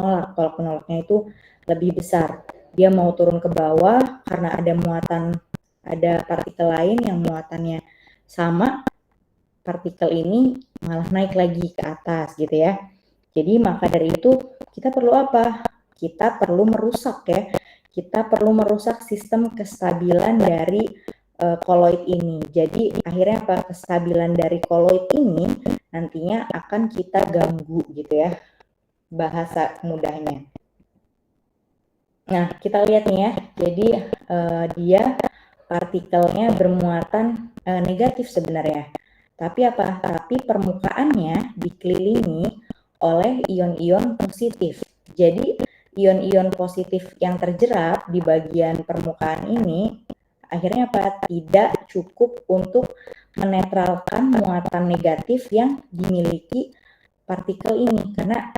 menolaknya itu lebih besar. Dia mau turun ke bawah karena ada partikel lain yang muatannya sama, partikel ini malah naik lagi ke atas gitu ya. Jadi maka dari itu kita perlu apa? Kita perlu merusak ya. Kita perlu merusak sistem kestabilan dari koloid ini. Jadi akhirnya apa? Kestabilan dari koloid ini nantinya akan kita ganggu gitu ya, bahasa mudahnya. Nah, kita lihat nih ya. Jadi dia partikelnya bermuatan negatif sebenarnya. Tapi apa? Tapi permukaannya dikelilingi oleh ion-ion positif. Jadi ion-ion positif yang terjerap di bagian permukaan ini akhirnya apa? Tidak cukup untuk menetralkan muatan negatif yang dimiliki partikel ini, karena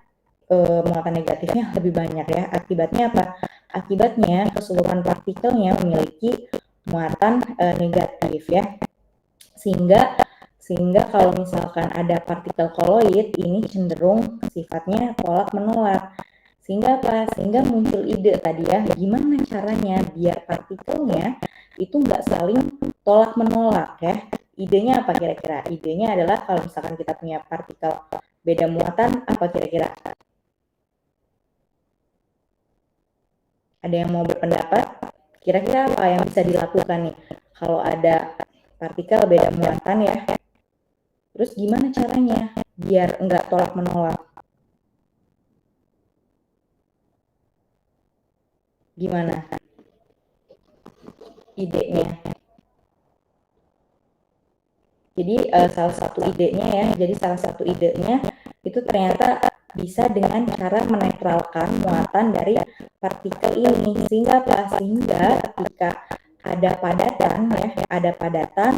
muatan negatifnya lebih banyak ya. Akibatnya apa? Akibatnya keseluruhan partikelnya memiliki muatan negatif ya. Sehingga kalau misalkan ada partikel koloid ini cenderung sifatnya tolak menolak. Sehingga apa? Sehingga muncul ide tadi ya, gimana caranya biar partikelnya itu nggak saling tolak menolak ya. Idenya apa kira-kira? Idenya adalah kalau misalkan kita punya partikel beda muatan, apa kira-kira? Ada yang mau berpendapat? Kira-kira apa yang bisa dilakukan nih kalau ada partikel beda muatan ya? Terus gimana caranya biar nggak tolak menolak? Gimana idenya? Jadi salah satu idenya itu ternyata bisa dengan cara menetralkan muatan dari partikel ini. Sehingga apa? Sehingga ketika ada padatan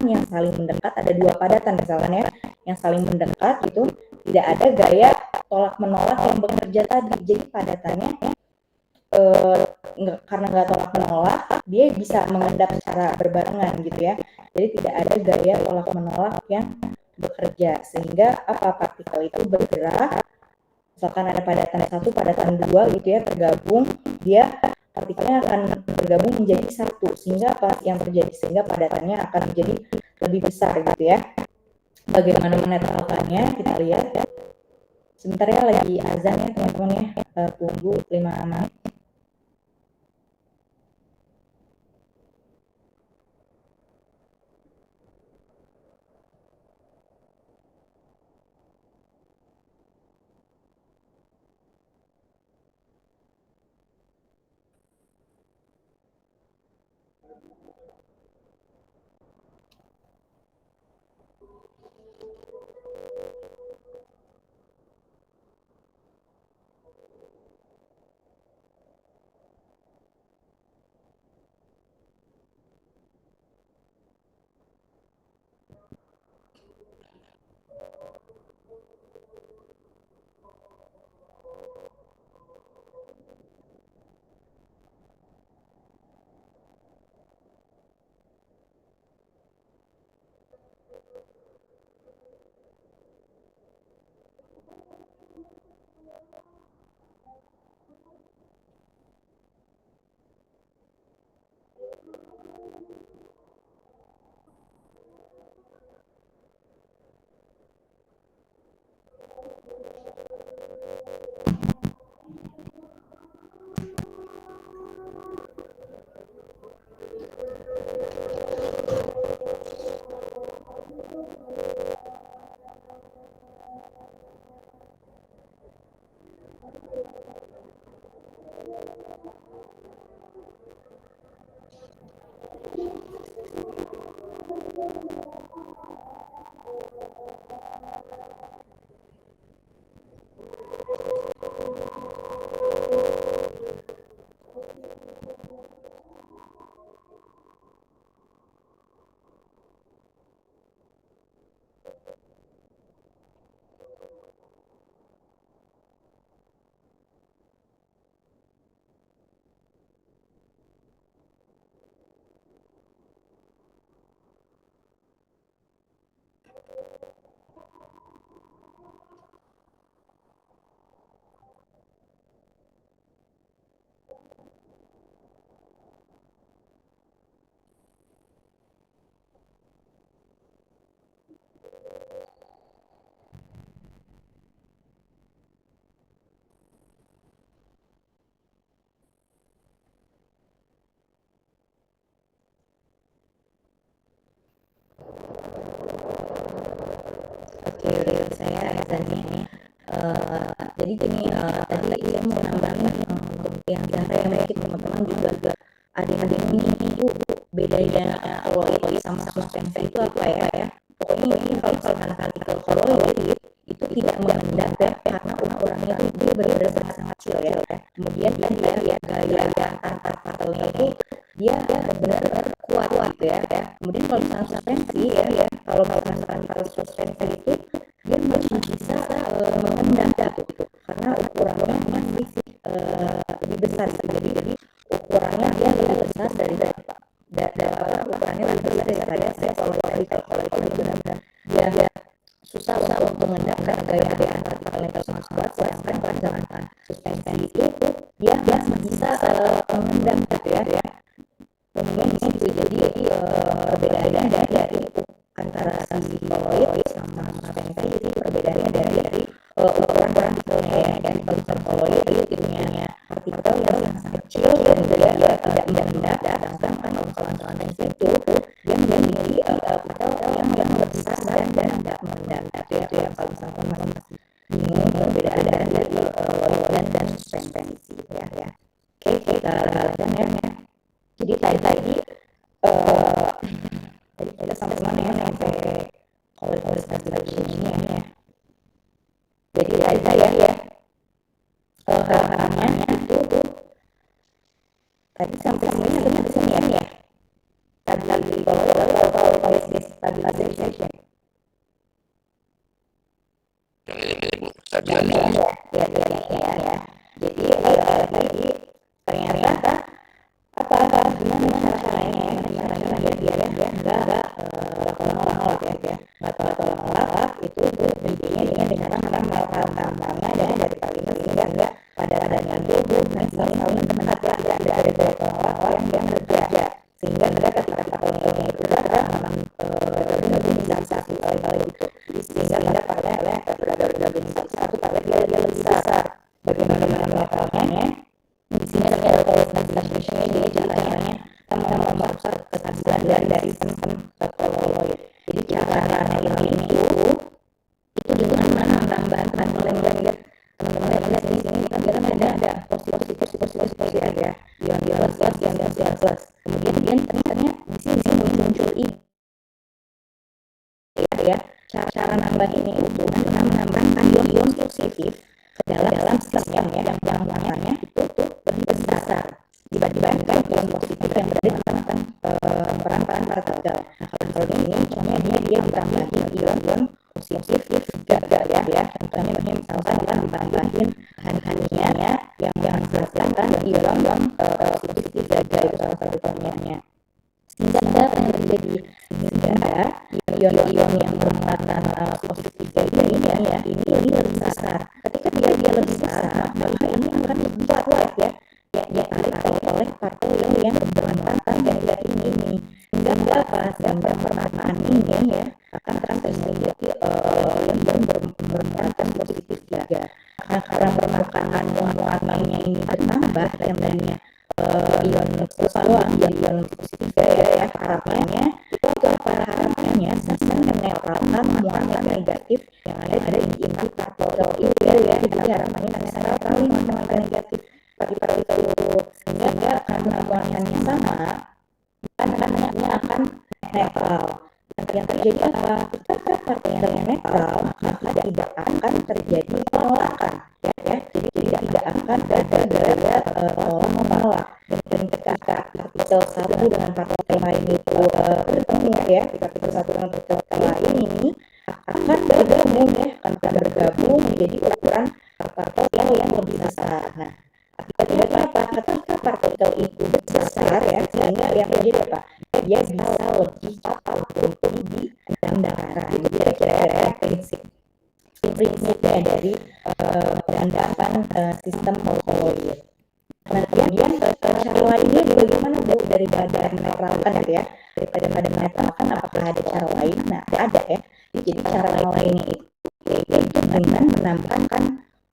yang saling mendekat, ada dua padatan misalkan ya, yang saling mendekat itu tidak ada gaya tolak menolak yang bekerja tadi. Jadi padatannya karena nggak tolak menolak, dia bisa mengendap secara berbarengan gitu ya. Jadi tidak ada gaya tolak menolak yang bekerja, sehingga apa? Partikel itu bergerak. Misalkan ada padatan 1, padatan 2 gitu ya, tergabung, dia partikelnya akan bergabung menjadi satu. Sehingga apa yang terjadi? Sehingga padatannya akan menjadi lebih besar gitu ya. Bagaimana menetralkannya kita lihat. Sebentar ya, lagi azan ya teman-teman ya, tunggu 5 menit. Oke, udah selesai ya azannya. Jadi gini, tadi saya mau nambahin untuk yang Zahra yang mungkin teman-teman juga adik-adik ini itu bedanya koloid sama suspensi itu apa ya? Pokoknya ini kalau misalkan partikel koloid itu tidak mengendap ya, karena ukurannya itu dia benar-benar sangat kecil ya. Kemudian dia gaya antar partikelnya itu dia benar-benar kuat gitu ya. Kemudian kalau misalkan suspensi ya, kalau misalkan partikel suspensi itu dia masih bisa mengendap gitu, karena ukurannya masih lebih besar gitu. Jadi ukurannya dia lebih besar dari ukurannya lebih besar daripada kalau itu benar-benar dia susah untuk mengendapkan gaya antar partikel tersebut kuat, sedangkan pada suspensi itu dia masih bisa mengendap gitu ya. Kemudian di situ jadi perbedaannya dari antara si koloid sama suspensi itu perbedaannya dari ukuran partikelnya ya. Dan kalau koloid itu punya partikel yang sangat kecil dan dia tidak mengendap, sedangkan kalau suspensi itu dia memiliki partikel yang besar dan tidak mengendap ya. Kalau misalkan masih bingung perbedaan dari koloid dan suspensi ya. Oke, kita lanjutkan ya. Jadi tadi kita sampai mana ya, sampai koloid selection ini ya. Jadi tadi ya harapannya itu tadi sampai sini ya. Tadi koloid stabilization. Ya. Jadi tadi ternyata gimana caranya biar nggak tolak itu intinya dengan cara melakukan tambahnya dari kalimat sehingga nggak pada itu saling tepat ya, tidak ada tolak yang bekerja sehingga ketika partikelnya itu datang dari sistem koloid. Jadi cara ini itu dengan menambah partikel ya. Teman-teman lihat di sini kita bilang ada positif ada ion plus. Kemudian ternyata di sini muncul ini ya. Cara nambah ini itu dengan menambahkan ion positif ke dalam sistem ya, yang muatannya itu lebih besar dibandingkan ion positif yang berada di tengah peran partikel. Nah, kalau ini contohnya dia ditambahin ion positif juga ya. Contohnya misalkan kita ditambahin bahan-bahannya yang menghasilkan ion positif juga, itu salah satu contohnya. Sehingga apa yang terjadi? Sehingga ion-ion yang merupakan positif ini lebih besar. Ketika dia lebih besar, maka ini akan lebih kuat ya ditarik oleh partikel yang bermuatan negatif ini. Sehingga apa? Sehingga permukaan ini ya akan terjadi ion bermuatan positif juga. Karena permukaan muatannya ini bertambah, yang tadinya ion plus doang jadi ion positif ya harapannya itu apa harapannya sistem menetralkan muatan negatif yang ada di inti partikel itu ya. Jadi harapannya bisa netralin muatan negatif partikel itu, sehingga karena muatannya sama muatannya akan netral. Yang terjadi apa? Ketika partikelnya netral, maka tidak akan terjadi penolakan ya. Jadi tidak akan ada gaya tolak-menolak. Dan ketika partikel satu dengan partikel lain itu bertemu ya, partikel satu dengan partikel lain ini akan bergabung ya, akan bergabung menjadi ukuran partikel yang lebih besar. Nah, akibatnya apa? Ketika partikel itu besar ya, sehingga yang terjadi apa? Dia bisa lebih cepat untuk diandalkan. Jadi kira-kira prinsipnya dari pengendapan sistem koloid. Nah, kemudian cara lainnya bagaimana daripada menetralkan ya? Daripada menetralkan, apakah ada cara lain? Nah, ada ya. Jadi cara lainnya itu dengan menambahkan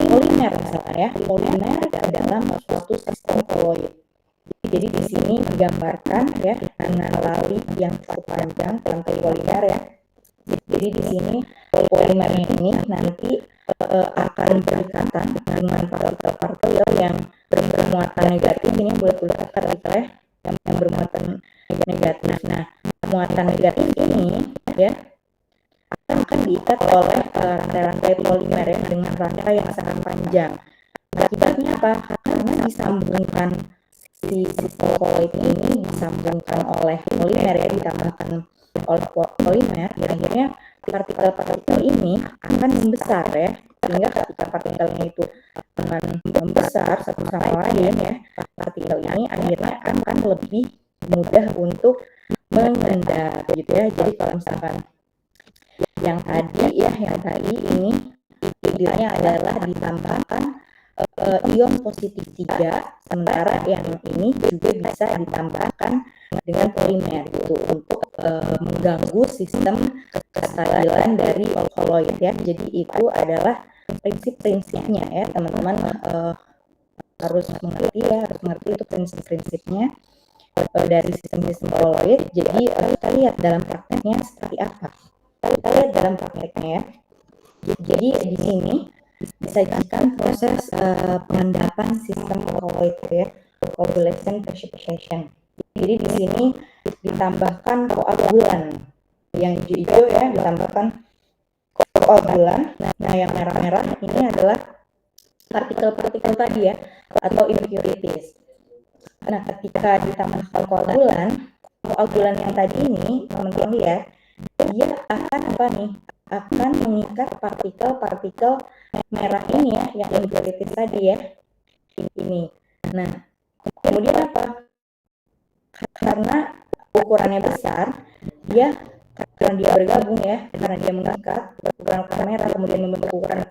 polimer misalnya ya, polimer dalam suatu sistem koloid. Jadi di sini menggambarkan ya analogi yang cukup panjang tentang polimer ya. Jadi di sini polimernya ini nanti akan berikatan dengan partikel-partikel yang bermuatan negatif. Ini bulat-bulat partikel ya yang bermuatan negatif. Nah, muatan negatif ini ya akan diikat oleh rantai-rantai polimer ya dengan rantai yang sangat panjang. Akibatnya apa? Karena disambungkan si sistem koloid ini disambungkan oleh polimer ya, ditambahkan oleh polimer, akhirnya partikel-partikel ini akan membesar ya, sehingga ketika partikelnya itu akan membesar satu sama lain ya, partikel ini akhirnya akan lebih mudah untuk mengendap gitu ya. Jadi kalau misalkan yang tadi ini idealnya adalah ditambahkan ion positif 3, sementara yang ini juga bisa ditambahkan dengan polimer gitu untuk mengganggu sistem kestabilan dari koloid ya. Jadi itu adalah prinsip-prinsipnya ya teman-teman, harus mengerti itu prinsip-prinsipnya dari sistem-sistem koloid. Jadi kita lihat dalam prakteknya seperti apa. Kita lihat dalam prakteknya ya. Jadi di sini disajikan proses pengendapan sistem koloid ya, coagulation precipitation. Jadi di sini ditambahkan koagulan yang hijau ya, ditambahkan koagulan. Nah, yang merah-merah ini adalah partikel-partikel tadi ya, atau impurities. Nah, ketika ditambahkan koagulan yang tadi ini, teman-teman lihat, dia akan apa nih? Akan mengikat partikel-partikel merah ini ya, yang impurities tadi ya, ini. Nah, kemudian apa? Karena ukurannya besar, karena dia bergabung ya, karena dia mengikat ukuran merah kemudian membentuk ukuran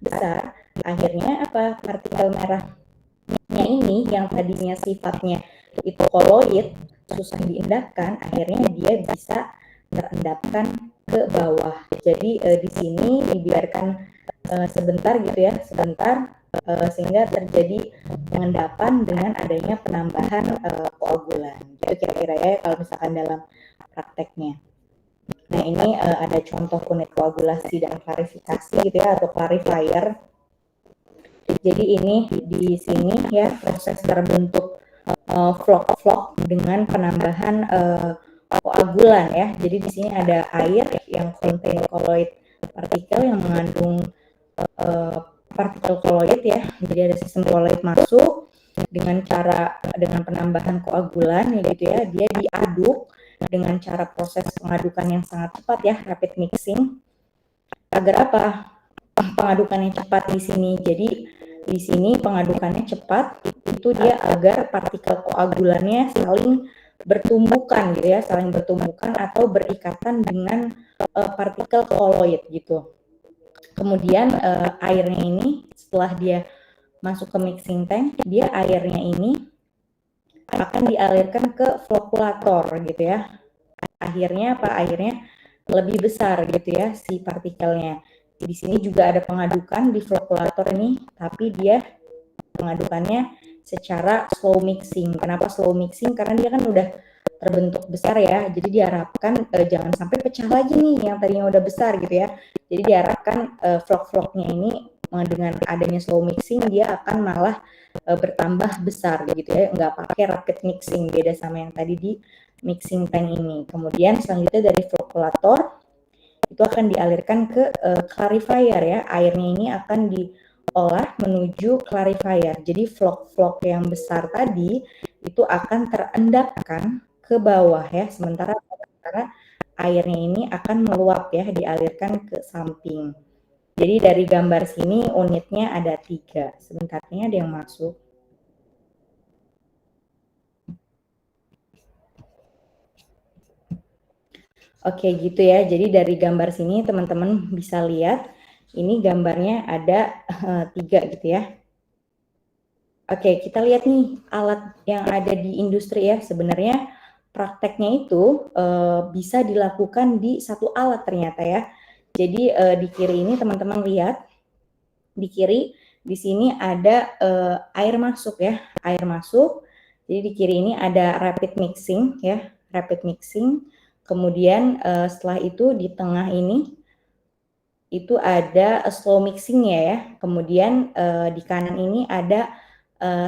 besar, akhirnya apa? Partikel merahnya ini yang tadinya sifatnya itu koloid, susah diendapkan, akhirnya dia bisa terendapkan ke bawah. Jadi di sini dibiarkan sebentar gitu ya, sehingga terjadi pengendapan dengan adanya penambahan koagulan. Itu kira-kira ya kalau misalkan dalam prakteknya. Nah, ini ada contoh unit koagulasi dan klarifikasi gitu ya, atau clarifier. Jadi ini di sini ya proses terbentuk vlog dengan penambahan koagulan ya. Jadi di sini ada air yang contain colloid partikel yang mengandung partikel colloid ya. Jadi ada sistem colloid masuk dengan penambahan koagulan ya gitu ya. Dia diaduk dengan cara proses pengadukan yang sangat cepat ya, rapid mixing. Agar apa? Pengadukan yang cepat di sini. Jadi di sini pengadukannya cepat, itu dia agar partikel koagulannya saling bertumbukan gitu ya, saling bertumbukan atau berikatan dengan partikel colloid gitu. Kemudian airnya ini setelah dia masuk ke mixing tank, dia airnya ini akan dialirkan ke flokulator gitu ya. Akhirnya apa? Akhirnya lebih besar gitu ya si partikelnya. Di sini juga ada pengadukan di flokulator ini, tapi dia pengadukannya secara slow mixing. Kenapa slow mixing? Karena dia kan udah terbentuk besar ya. Jadi diharapkan jangan sampai pecah lagi nih yang tadinya udah besar gitu ya. Jadi diharapkan flok-floknya ini dengan adanya slow mixing dia akan malah bertambah besar gitu ya, nggak pakai rapid mixing, beda sama yang tadi di mixing tank ini. Kemudian selanjutnya dari flokulator itu akan dialirkan ke clarifier ya, airnya ini akan diolah menuju clarifier. Jadi flok-flok yang besar tadi itu akan terendapkan ke bawah ya, sementara airnya ini akan meluap ya, dialirkan ke samping. Jadi dari gambar sini unitnya ada 3. Sebentar, ini ada yang masuk. Oke gitu ya. Jadi dari gambar sini teman-teman bisa lihat ini gambarnya ada 3 gitu ya. Oke, kita lihat nih alat yang ada di industri ya. Sebenarnya prakteknya itu bisa dilakukan di satu alat ternyata ya. Jadi di kiri ini teman-teman lihat, di kiri di sini ada air masuk ya, air masuk. Jadi di kiri ini ada rapid mixing ya, rapid mixing. Kemudian setelah itu di tengah ini itu ada slow mixingnya ya. Kemudian di kanan ini ada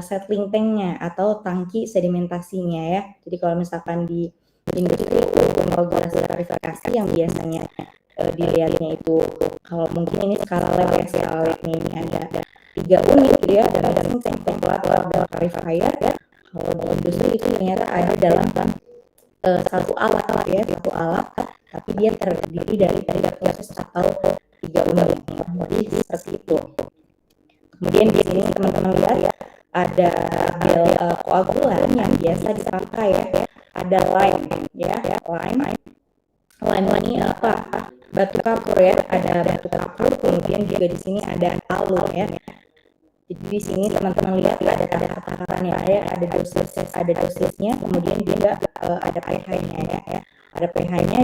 settling tanknya atau tangki sedimentasinya ya. Jadi kalau misalkan di industri koagulasi klarifikasi yang biasanya dilihatnya itu, kalau mungkin ini skala lab ya, skala labnya ini ada 3 unit gitu ya, ada mixing tank, ventilator, dan clarifier ya. Kalau di industri itu ternyata ada dalam satu alat ya, satu alat, tapi dia terdiri dari 3 proses atau 3 unit. Jadi seperti itu. Kemudian di sini teman-teman lihat ada tabel koagulan yang biasa dipakai ya. Ada lime ya, lime. Lime ini apa? Batu kapur ya, ada batu kapur. Kemudian juga di sini ada alum ya. Jadi di sini teman-teman lihat ada takarannya ya, ada dosisnya, kemudian juga ada pH-nya ya, ada pH-nya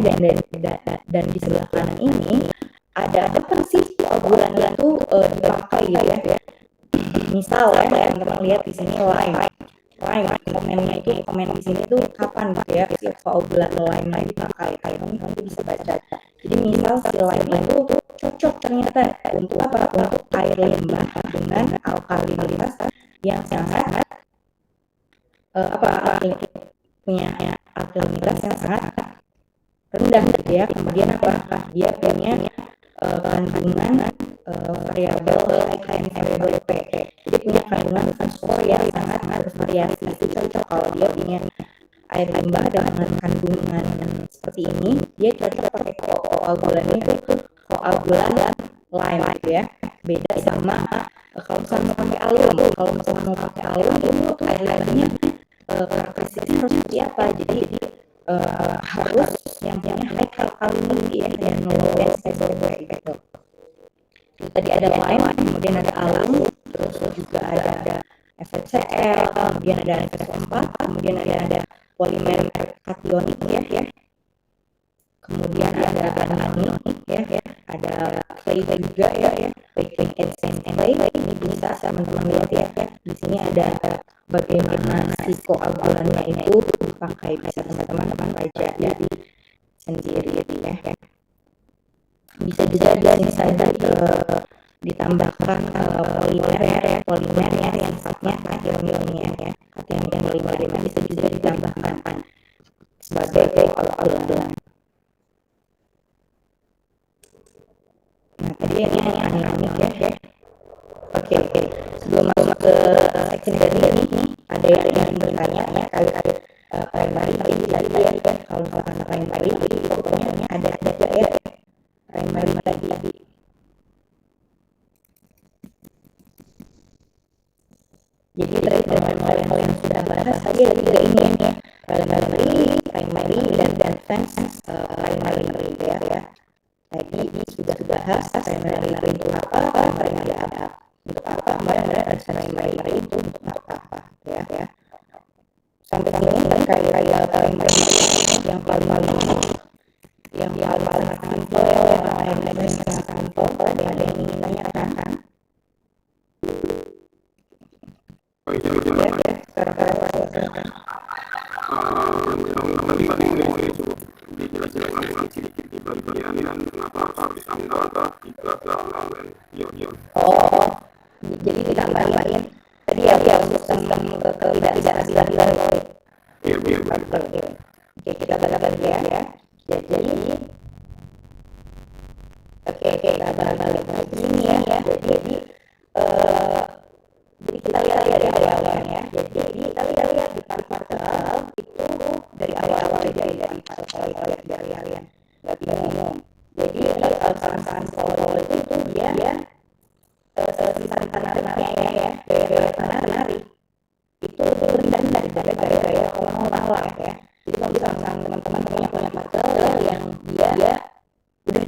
dan di sebelah kanan ini ada apa sih koagulan itu dipakai gitu ya. Misal ya teman-teman lihat di sini lime, komennya itu komen di sini tuh kapan gitu ya si koagulan lime dipakai, kalian nanti bisa baca. Jadi misal si lime itu cocok ternyata untuk apa? Untuk air limbah dengan alkalinitas yang sangat punya alkalinitas yang sangat rendah gitu ya. Kemudian apa? Dia punya kandungan variabel high variabel P. Jadi punya kandungan fosfor yang sangat bervariasi. Itu cocok kalau dia punya air limbah dengan kandungan seperti ini, dia cocok pakai koagulannya itu koagulan lime gitu ya. Beda sama kalau misalnya mau pakai alum. Kalau misalnya mau pakai alum itu air limanya karakteristiknya harus seperti apa? Jadi harus yang punya high alkalinity ya, dan low SPB gitu. Tadi ada lime, kemudian ada alum, terus juga ada FeCl, kemudian ada FeO4, kemudian ada polimer kationik ya. Kemudian ada anionic ya, ada clay juga ya, clay clay. Ini bisa teman-teman lihat ya. Di sini ada bagaimana si koagulannya itu dipakai, bisa teman-teman baca ya. sendiri ya. Bisa juga di sini ditambahkan polimer yang sifatnya kation-ionnya ya. Kation polimer ini bisa juga ditambahkan sebagai koagulan. Nah, tadi yang anionic ya. Oke. Sebelum masuk ke secondary ini, ada yang bertanya ya primary tadi ya. Kalau misalkan primary itu pokoknya ada ya primary tadi. Jadi dari hal yang sudah bahas tadi ada 3 ini ya. Primary dan advanced primary ya. Tadi sudah bahas primary itu apa, primary untuk apa, dan primary itu untuk apa ya. Sampai sini kayak primary yang paling sangat simpel ya, yang lain sangat simpel. Ada yang ingin tanyakan kan? Ya, sekarang jadi ditambahin tadi ya untuk sistem tidak dilalui. Oke, kita baca ya. Jadi kita balik ke sini ya. Jadi kita lihat dari awalnya. Jadi kita lihat di partikel itu dari awal dari partikel dari harian. Jadi saran follow itu dia sisa tanariknya ya, gaya tarik itu lebih rendah daripada gaya kolom ya. Jadi kalau misalkan teman-teman punya partikel yang dia udah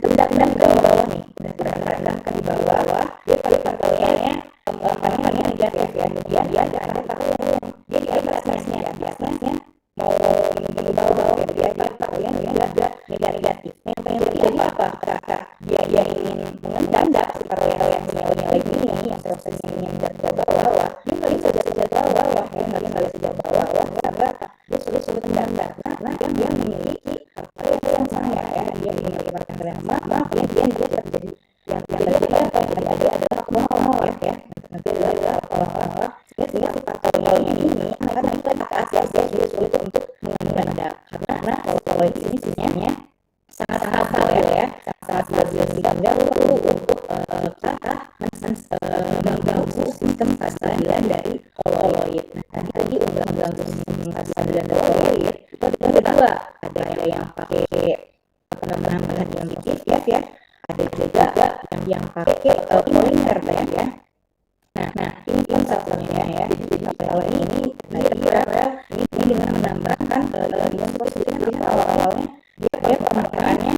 tendang ke bawah nih, udah tendang ke bawah, dia partikelnya panjangnya negatif ya. Kemudian dia ada partikel yang dia di atasnya biasanya mau menuju bawah ya, dia partikelnya juga negatif. Yang terjadi apa? Ketika dia ingin mengendap partikel yang nilai ini yang prosesnya dari bawah, dia nggak bisa sejauh bawah, karena dia sulit tendang. Nah, dia memiliki partikel yang sama ya, dia memiliki partikel yang sama, kemudian dia terjadi yang terjadi apa? Jadi ada vakuum ya. Nanti ada pola sehingga si partikel ini akan naik ke atas ya, dia sulit untuk mengendap karena kalau di sini sebenarnya sangat stabil ya, sangat stabil sehingga perlu untuk mengganggu sistem kestabilan dari koloid. Nah, tadi untuk mengganggu sistem kestabilan koloid itu ada 2, ada yang pakai bahan yang positif ya, ada juga yang pakai polimer ya. Nah, ini konsepnya ya. Jadi kalau ini dengan menambahkan ion positif di awalnya dia permukaannya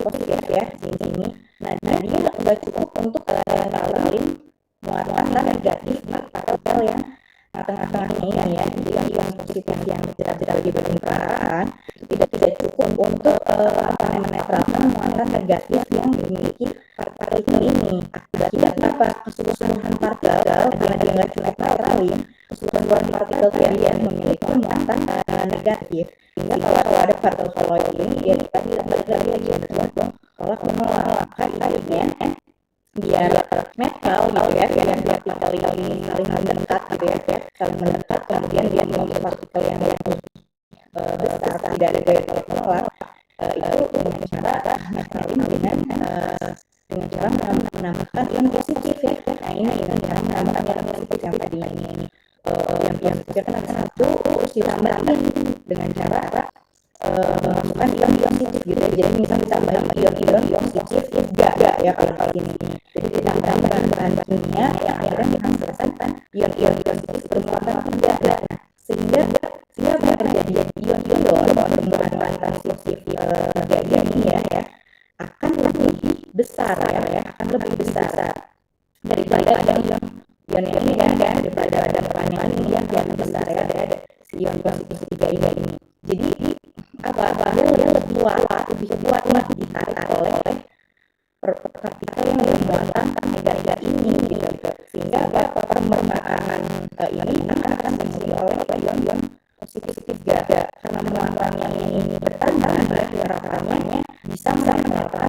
positif ya di sini. Nah, dia nggak cukup untuk ngalahin muatan negatif di partikel yang tengah-tengahnya ya. Jadi ion positif yang tidak di bagian permukaan tidak cukup untuk menetralkan muatan negatif yang dimiliki partikel ini. Akibatnya apa? Keseluruhan partikel dia nggak netralin, keseluruhan partikel yang memiliki muatan negatif. Sehingga kalau ada partikel koloid ini dia tidak balik lagi untuk pola penolakan tadinya biar netral gitu ya, biar partikel ini saling mendekat gitu ya, saling mendekat, kemudian dia memiliki partikel yang besar tidak ada gaya tarik menolak, itu dengan cara netralin dengan cara menambahkan ion positif ya. Nah, ini dengan cara menambahkan ion positif yang tadi ini yang positif kan ada 1 terus ditambahin dengan cara memasukkan ion positif gitu. Jadi misalnya ditambahin ion positif 3 ya kalau di sini. Jadi ditambahkan bahan kimia yang akhirnya menghasilkan ion positif bermuatan 3. Nah, sehingga apa yang terjadi? Ion bermuatan positif 3 ini ya akan lebih besar ya, akan lebih besar daripada ion ini kan, daripada ada perangan ini yang lebih besar ya, ada ion positif 3 ini. Jadi dia lebih kuat ditarik oleh partikel yang bermuatan negatif ini gitu. Sehingga permukaan ini akan diisi oleh ion positif 3 karena muatan yang ini bertambah,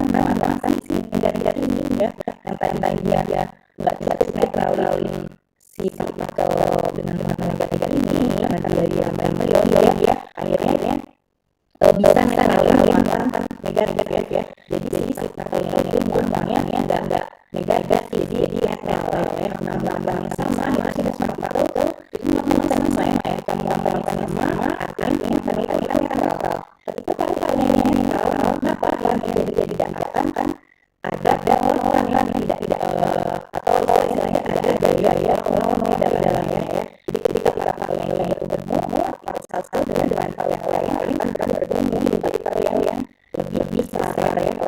nuansa si negatif ini ya, yang tadi dia nggak cukup netralin si partikel dengan negatif ini karena dia ion dia akhirnya bisa netralin nuansa negatif ya. Jadi si partikel ini nuansanya nggak negatif, jadi netral ya, karena nuansanya sama itu sama partikel itu nuansanya sama ya, kamu nuansanya sama artinya itu netral. Ketika partikelnya netral, maka yang tidak akan ada orang yang tidak atau istilahnya ada gaya orang di dalamnya ya. Jadi ketika partikel itu bertemu satu dengan partikel yang lain akan bertemu menjadi partikel yang lebih besar ya, yang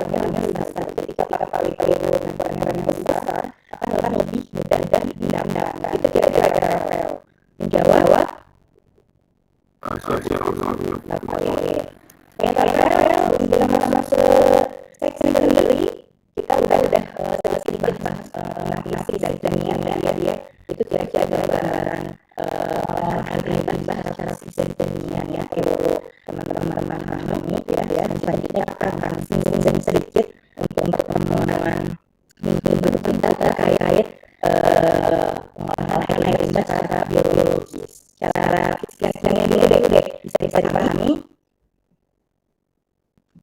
besar. Ketika partikel itu yang besar akan lebih mudah dipindahkan. Itu kira-kira Rafael menjawab. Oke. Yang terakhir sebelum kita masuk seksi sendiri, kita udah sedikit bahas navigasi dari dunia dia itu kira-kira gambaran tentang bahasa secara sistemnya ya, teman-teman memahami ya. Selanjutnya kita akan singgung sedikit untuk pemahaman kita terkait pengolahan air limbah secara biologis, cara fisiknya dulu bisa dipahami.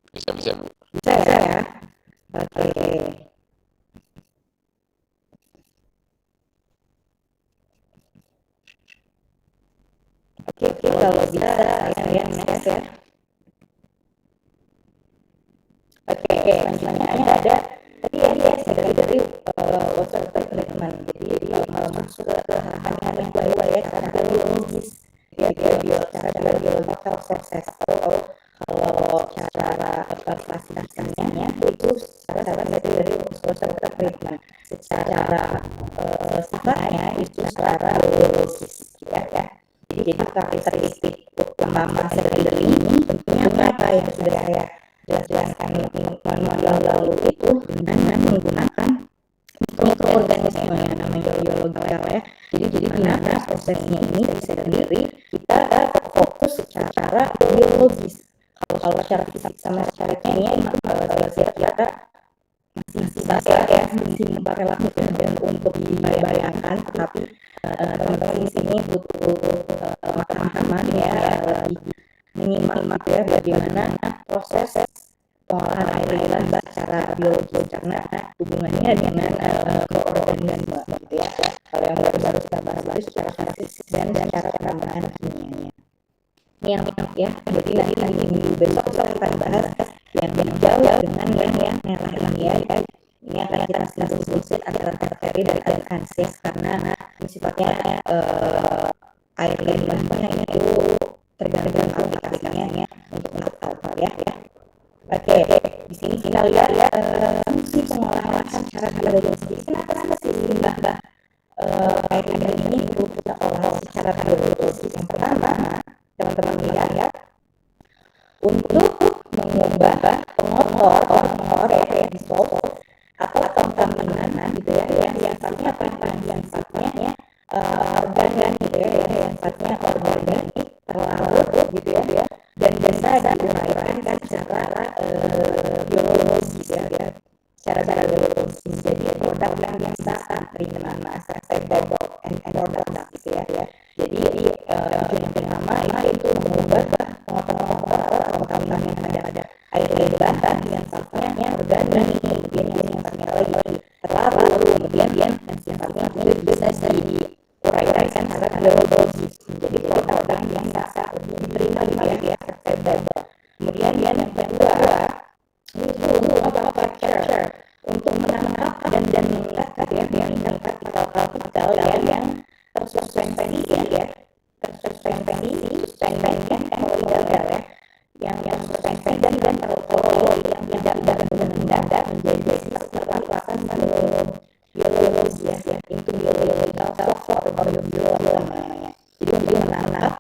Bisa ya. Oke. Oke, kalau bisa saya next ya. Oke, selanjutnya ada tadi ya dari water treatment. Jadi kalau masuk ke tahapan yang kedua ya, cara biologis ya, cara biologis proses atau kalau cara klasifikasinya itu cara dari water treatment. Secara sifatnya itu secara biologis ya. Jadi karakteristik utama sendiri ini tentunya apa yang sudah saya jelaskan manual lalu itu dengan menggunakan mikroorganisme yang namanya biologikal ya. Jadi gimana prosesnya ini sendiri kita fokus secara biologis. Kalau secara fisik sama secara kimia kira-kira masih basah ya, masih relatif dan untuk dibayangkan, tetapi teman-teman di sini butuh pemahaman ya, menyimak ya bagaimana proses pengolahan air limbah secara biologis karena hubungannya dengan mikroorganisme gitu ya. Kalau yang baru kita bahas secara fisik dan cara penambahan kimianya. Ini yang ya, jadi nanti minggu besok kita akan bahas yang jauh dengan yang merah ini ya. Ini akan kita singgung sedikit antara terteri dari ANSES karena sifatnya air limbahnya itu tergantung aplikasinya untuk apa ya. Oke, di sini kita lihat fungsi pengolahan secara biologis. Kenapa sih limbah air limbah ini perlu kita olah secara biologis? Yang pertama, teman-teman lihat untuk mengubah pengotor ya, dissolve atau kontaminan gitu ya, yang sifatnya yang sifatnya organik gitu ya, yang sifatnya organik terlarut gitu ya, dan bisa diuraikan secara biologis ya, secara biologis menjadi produk yang bisa terima sustainable and product gitu ya. Jadi yang pertama itu mengubah pengotor atau kontaminan yang ada air limbah yang sifatnya organik, kemudian yang sifatnya lagi terlarut, kemudian yang sifatnya bisa diuraikan secara biologis menjadi produk yang bisa diterima ya, sustainable. Kemudian yang kedua itu untuk capture, untuk menangkap dan mengikat yang partikel yang tersuspensi ya, kalau udara ya, yang suspensi dan kalau yang tidak mendadak menjadi sifat lakukan biologis ya, itu biological atau biologi namanya. Jadi untuk menangkap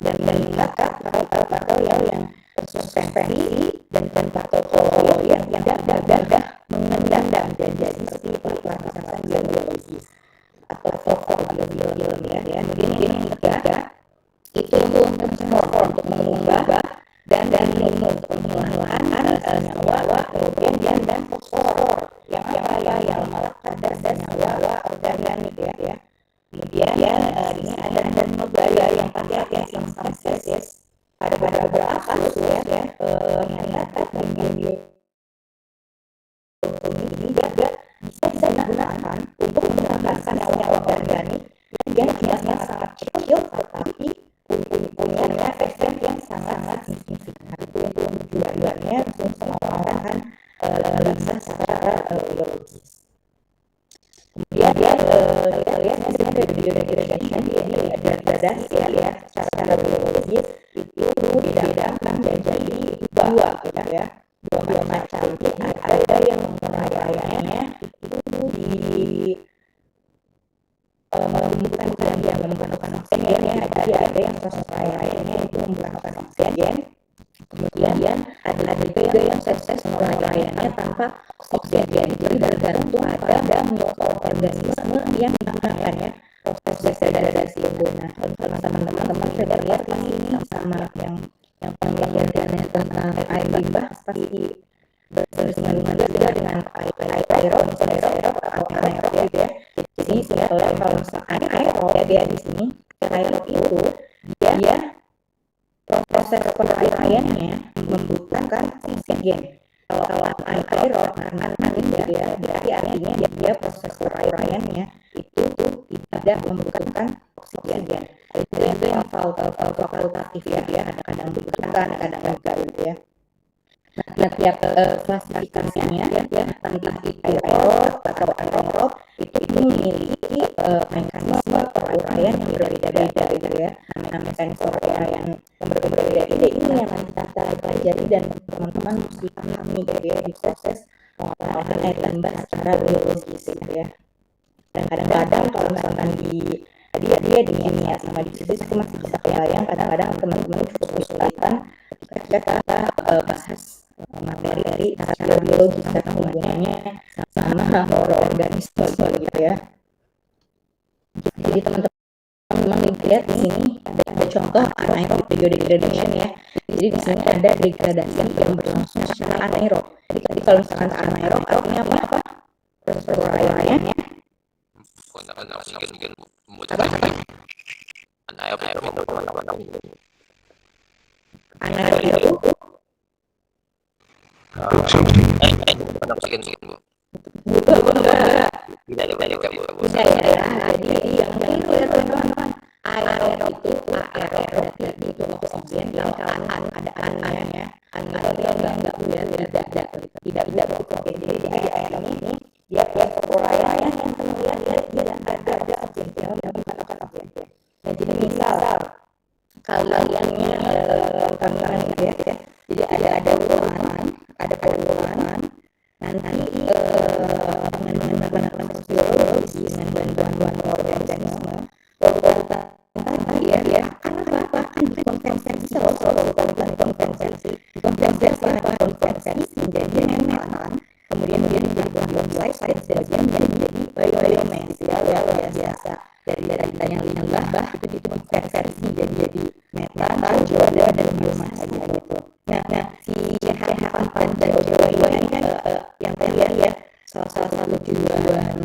dan mengikat partikel yang tersuspensi dan partikel yang tidak mengendap menjadi seperti lakukan biologis atau biologi ya. Kemudian yang ketiga itu untuk mengubah dan untuk menghilangkan senyawa kemudian dan fosfor yang melekat dan senyawa organik ya. Kemudian ini ada lembaga yang pada sintesis pada beberapa kasus ya ternyata ini juga bisa digunakan untuk menambahkan senyawa organik yang jumlahnya sangat kecil tetapi punya efek yang sangat signifikan. Itu tujuannya untuk mengembangkan limbah secara biologis. Kemudian kita lihat di sini ada biodegradation, jadi ada gradasi ya secara biologis itu dibedakan menjadi dua macam. Jadi ada yang pengurayannya itu menggunakan oksigen ya, ada yang proses pengurayannya itu menggunakan oksigen. Kemudian ada juga yang proses pengurayannya tanpa oksigen. Jadi bergantung pada mikroorganisme yang digunakan ya proses degradasi itu. Nah, kalau teman-teman sudah lihat ini sama yang penelitiannya tentang air limbah pasti bersinggungan juga dengan aerob atau anaerob ya. Di sini kalau misalkan aerob ya di sini aerob itu dia proses penguraiannya membutuhkan oksigen. Kalau anaerob dia berarti artinya dia proses penguraiannya itu tidak membutuhkan oksigen. Itu yang fakultatif ya, kadang dibutuhkan, kadang enggak gitu ya. Nah, tiap klasifikasinya entah itu aerob atau anaerob itu memiliki mekanisme penguraian yang berbeda-beda gitu ya. Nah, mekanisme penguraian yang berbeda-beda ini yang nanti kita pelajari dan teman-teman mesti pahami gitu ya di proses pengolahan air limbah secara biologis gitu ya. Dan kadang-kadang kalau misalkan dia di kimia sama di fisik itu masih bisa kebayang, kadang-kadang teman-teman cukup kesulitan ketika kita bahas materi secara biologis karena hubungannya sama mikroorganisme gitu ya. Jadi teman-teman lihat di sini ada contoh anaerob biodegradation ya. Jadi di sini ada degradasi yang berlangsung secara anaerob. Jadi kalau misalkan anaerob artinya apa? Proses penguraiannya anaerob itu jadi yang itu ya teman-teman, aerob itu berarti itu oksigen yang ada annya yang nggak boleh tidak oksigen. Jadi air ini dia proses penguraian yang kemudian dia ada oksigen yang menggunakan oksigen. Nah, jadi misal kalian kandungan gitu ya, jadi ada ruangan nanti dengan menggunakan proses biologis dengan bantuan organisme tadi ya akan dikonversi menjadi metan, kemudian menjadi carbon dioxide dan sebagian menjadi biomass ya, biasa dari yang limbah itu dikonversi jadi metan, CO2 dan biomasa gitu. Nah, si CH4 dan CO2 ini kan yang kalian lihat salah satu tujuan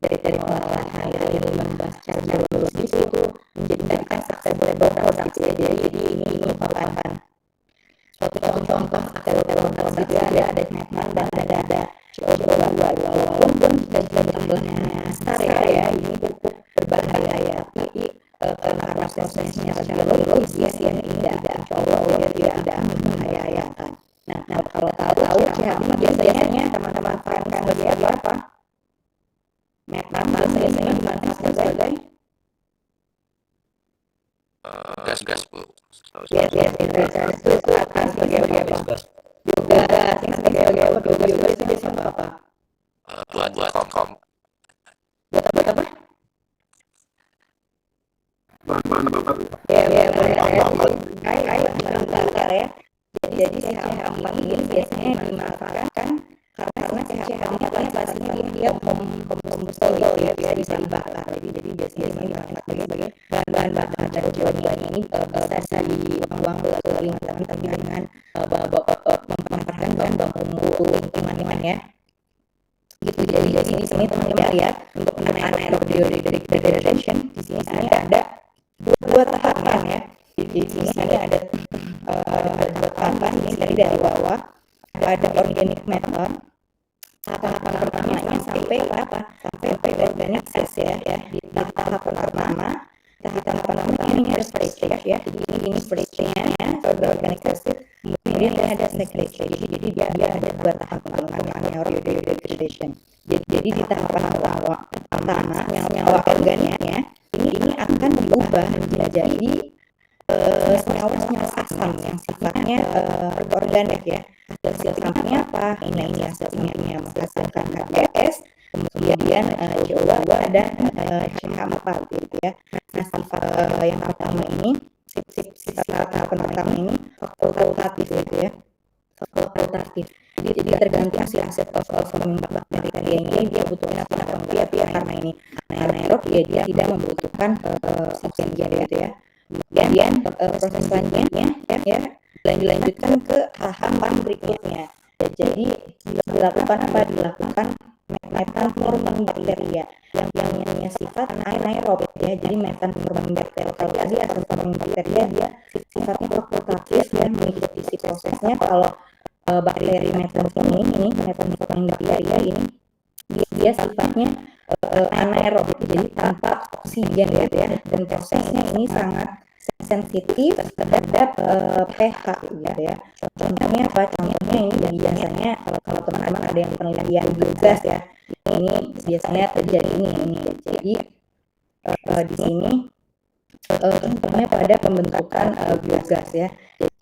dari pengolahan air limbah secara biologis itu menjadikan sustainable products ya. Jadi ini merupakan suatu contoh sustainable gitu ya, ada metan dan ada CO2 walaupun jumlahnya besar ya, ini cukup berbahaya ya, tapi karena prosesnya secara biologis ya ini tidak tidak membahayakan. Nah, kalau tahu CH4 biasanya teman-teman paham sebagai apa? Metan biasanya dimanfaatkan sebagai gas Bu. gas itu akan sebagai apa? Biogas yang sebagai apa? Biogas itu biasanya apa? Buat kom. Buat apa? Bahan bakar. Ya, bahan bakar ya. Jadi CH4 ini biasanya dimanfaatkan karena CH4 ini pastinya dia kombustible ya, bisa dibakar. Jadi biasanya dimanfaatkan sebagai bahan bakar, dan CO2 ini bisa dibuang ke lingkungan tapi dengan dari bawah, ada organic matter. Tahapan pertamanya sampai organic phase ya. Di tahapan pertama ini ada stage ya. Ini stage-nya ya, organic phase. Kemudian ini ada second stage. Jadi dia ada 2 tahapan anaerobic degradation. Jadi di tahapan pertama senyawa organiknya ini akan diubah menjadi senyawa asam yang sifatnya organik ya. Hasil sampingnya apa? Ini hasilnya menghasilkan H2S, kemudian CO2 dan CH4 gitu ya. Nah, sifat yang pertama ini, sifat tahapan pertama ini fakultatif gitu ya. Fakultatif. Jadi tergantung si aset forming bakteri ini dia butuh apa enggak ya, karena ini anaerob ya dia tidak membutuhkan oksigen gitu ya. Kemudian proses selanjutnya ya dilanjutkan ke tahapan berikutnya. Jadi dilakukan metanforming bakteria yang punya sifat anaerob ya. Jadi metanforming bakteria kalau tadi anaerob bakteria dia sifatnya fakultatif ya, mengikuti si prosesnya. Kalau bakteri metanforming bakteria ini dia sifatnya anaerob, jadi tanpa oksigen gitu ya, dan prosesnya ini sangat sensitif terhadap pH gitu ya. Contohnya apa? Contohnya ini biasanya kalau teman-teman ada yang penelitian biogas ya, ini biasanya terjadi ini. Jadi di sini contohnya pada pembentukan biogas ya.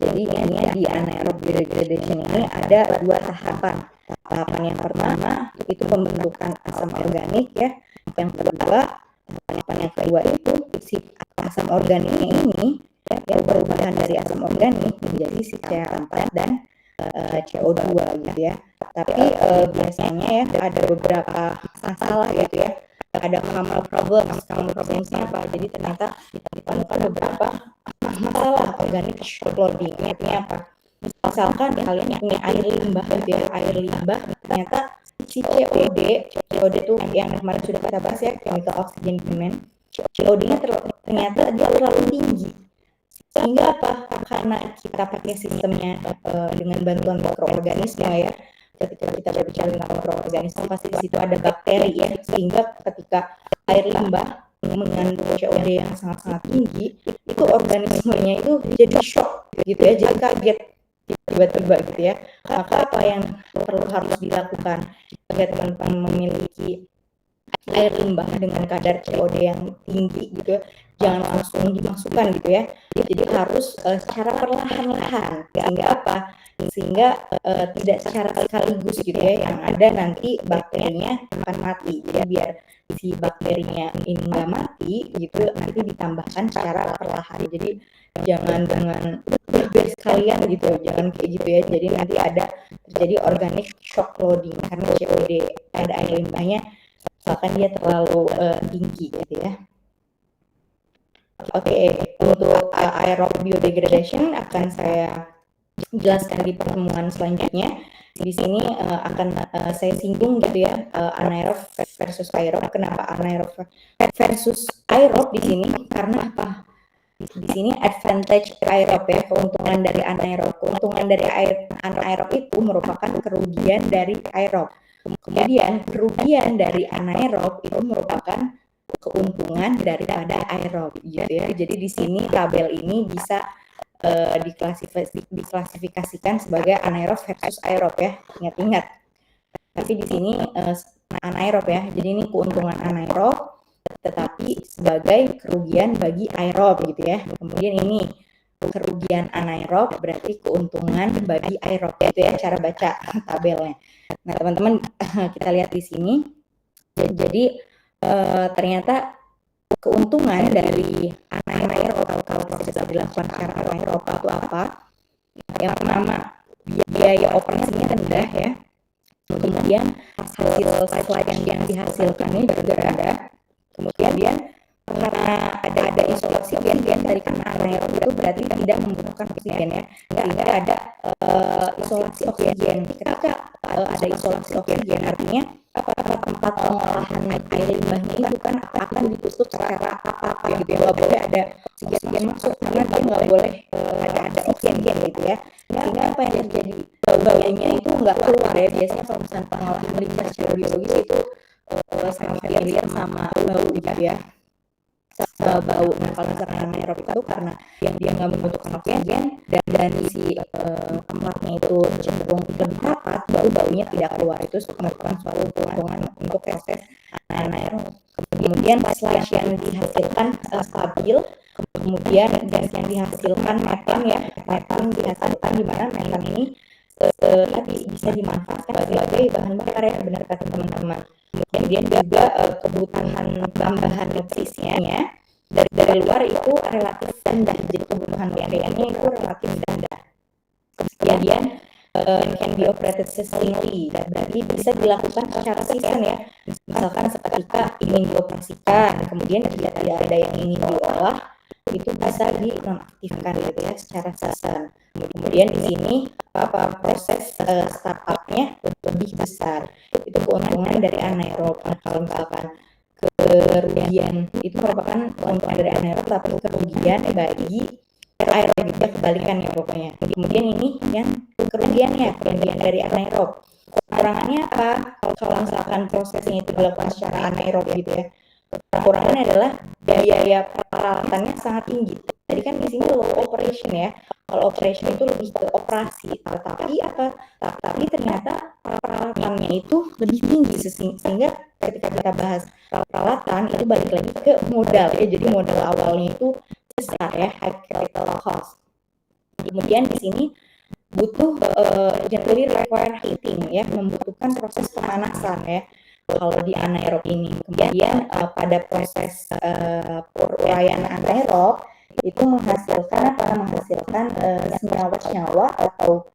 Jadi ini di anaerobic degradation ini ada 2 tahapan. Tahapan yang pertama itu pembentukan asam organik ya. Yang kedua itu si asam organiknya ini ya perubahan dari asam organik menjadi si CH4 dan CO2 gitu ya. Tapi biasanya ya ada beberapa masalah gitu ya. Ada common problemsnya apa? Jadi ternyata ditemukan beberapa masalah organic shock loading. Artinya apa? Misalkan kalian punya air limbah gitu ya, air limbah ternyata si COD itu yang kemarin sudah kita bahas ya, chemical oxygen demand, COD-nya ternyata dia terlalu tinggi. Sehingga apa? Karena kita pakai sistemnya dengan bantuan mikroorganisme ya. Ketika kita berbicara tentang mikroorganisme pasti di situ ada bakteri ya, sehingga ketika air limbah mengandung COD yang sangat-sangat tinggi, itu organismenya itu jadi shock gitu ya, jadi kaget tiba-tiba gitu ya. Maka apa yang harus dilakukan jika teman-teman memiliki air limbah dengan kadar COD yang tinggi gitu ya, jangan langsung dimasukkan gitu ya. Jadi harus secara perlahan-lahan, sehingga apa? Sehingga tidak secara sekaligus gitu ya, yang ada nanti bakterinya akan mati. Jadi biar si bakterinya ini nggak mati gitu, nanti ditambahkan secara perlahan. Jadi jangan dengan sekalian gitu, jangan kayak gitu ya. Jadi nanti ada terjadi organic shock loading karena COD ada air limbahnya, bahkan dia terlalu tinggi gitu ya. Oke, untuk aerobic biodegradation akan saya jelaskan di pertemuan selanjutnya. Di sini akan saya singgung gitu ya, anaerob versus aerob. Kenapa anaerob versus aerob di sini? Karena apa? Di sini advantage aerob ya, keuntungan dari anaerob. Keuntungan dari anaerob itu merupakan kerugian dari aerob. Kemudian kerugian dari anaerob itu merupakan keuntungan daripada aerob gitu ya. Jadi di sini tabel ini bisa diklasifikasikan sebagai anaerob versus aerob ya. Ingat-ingat. Tapi di sini anaerob ya. Jadi ini keuntungan anaerob tetapi sebagai kerugian bagi aerob gitu ya. Kemudian ini kerugian anaerob berarti keuntungan bagi aerob, itu ya cara baca tabelnya. Nah, teman-teman kita lihat di sini. Jadi ternyata keuntungan dari anaerob kalau bisa dilakukan secara anaerob itu apa? Yang pertama, biaya operasinya rendah ya. Kemudian hasil slide yang dihasilkannya juga ada. Kemudian karena ada isolasi oksigen dari kan anaerob itu berarti tidak membutuhkan oksigen ya, sehingga ada isolasi oksigen. Ketika ada isolasi oksigen artinya tempat pengolahan air limbahnya itu kan akan ditutup secara apa gitu ya, nggak boleh ada oksigen masuk karena dia nggak boleh ada oksigen gitu ya, sehingga apa yang terjadi, baunya itu nggak keluar ya. Biasanya kalau misalnya pengolahan limbah secara biologis itu sangat familiar sama bau gitu ya, sama bau. Nah kalau misalkan anaerob itu karena yang dia nggak membutuhkan oksigen dan si tempatnya itu cenderung lebih rapat, baunya tidak keluar. Itu merupakan suatu keuntungan untuk proses anaerob. Kemudian sludge yang dihasilkan stabil, kemudian gas yang dihasilkan metan ya, metan dihasilkan di mana metan ini bisa dimanfaatkan sebagai bahan bakar ya, benar kata teman-teman. Kemudian juga kebutuhan tambahan nutrisinya dari luar itu relatif rendah, jadi kebutuhan nutrisinya itu relatif rendah. Kemudian can be operated successfully, berarti bisa dilakukan secara season ya. Misalkan ketika ingin dioperasikan, kemudian tidak ada yang ingin diolah, itu bisa dinonaktifkan gitu ya secara season. Kemudian di sini proses startupnya lebih besar. Itu keuntungan dari anaerob. Nah, kalau misalkan kerugian itu merupakan keuntungan dari anaerob, tapi kerugian bagi aerob juga kebalikannya pokoknya. Kemudian ini yang kerugian dari anaerob. Kekurangannya apa? Kalau misalkan prosesnya itu dilakukan secara anaerob gitu ya, kekurangannya adalah biaya peralatannya sangat tinggi. Tadi kan di sini low operation ya. Kalau operation itu lebih ke operasi, tapi ternyata peralatannya itu lebih tinggi, sehingga ketika kita bahas peralatan itu balik lagi ke modal ya. Jadi modal awalnya itu besar ya, high capital cost. Kemudian di sini butuh generally require heating ya, membutuhkan proses pemanasan ya kalau di anaerob ini. Kemudian pada proses uraian anaerob itu menghasilkan senyawa atau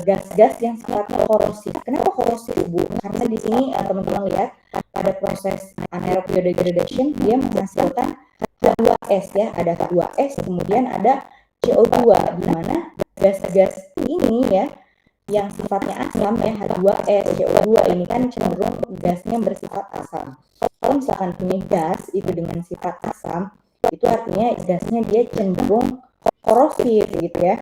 gas-gas yang sifatnya korosif. Kenapa korosif, Bu? Karena di sini teman-teman lihat pada proses anaerob biodegradation dia menghasilkan H2S ya, ada H2S, kemudian ada CO2, di mana gas-gas ini ya yang sifatnya asam ya, H2S, CO2 ini kan cenderung gasnya bersifat asam. Kalau misalkan punya gas itu dengan sifat asam, itu artinya gasnya dia cenderung korosif gitu ya.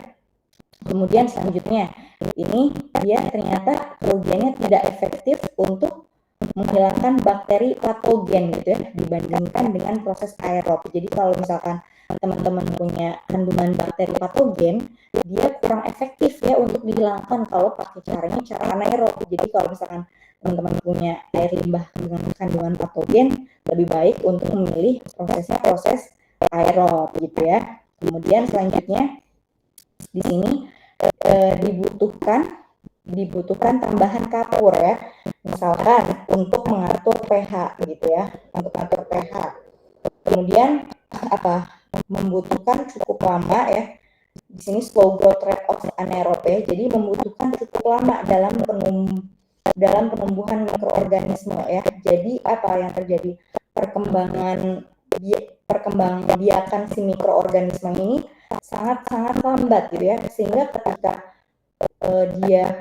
Kemudian selanjutnya ini dia ternyata kerugiannya tidak efektif untuk menghilangkan bakteri patogen gitu ya, dibandingkan dengan proses aerob. Jadi kalau misalkan teman-teman punya kandungan bakteri patogen, dia kurang efektif ya untuk dihilangkan kalau pakai cara anaerob. Jadi kalau misalkan teman-teman punya air limbah dengan kandungan patogen, lebih baik untuk memilih proses aerob gitu ya. Kemudian selanjutnya di sini dibutuhkan tambahan kapur ya, misalkan untuk mengatur pH gitu ya, untuk mengatur pH. Kemudian membutuhkan cukup lama ya. Di sini slow growth rate of anaerob ya, jadi membutuhkan cukup lama dalam penumbuhan mikroorganisme ya. Jadi apa yang terjadi, perkembangan biakan si mikroorganisme ini sangat lambat gitu ya, sehingga ketika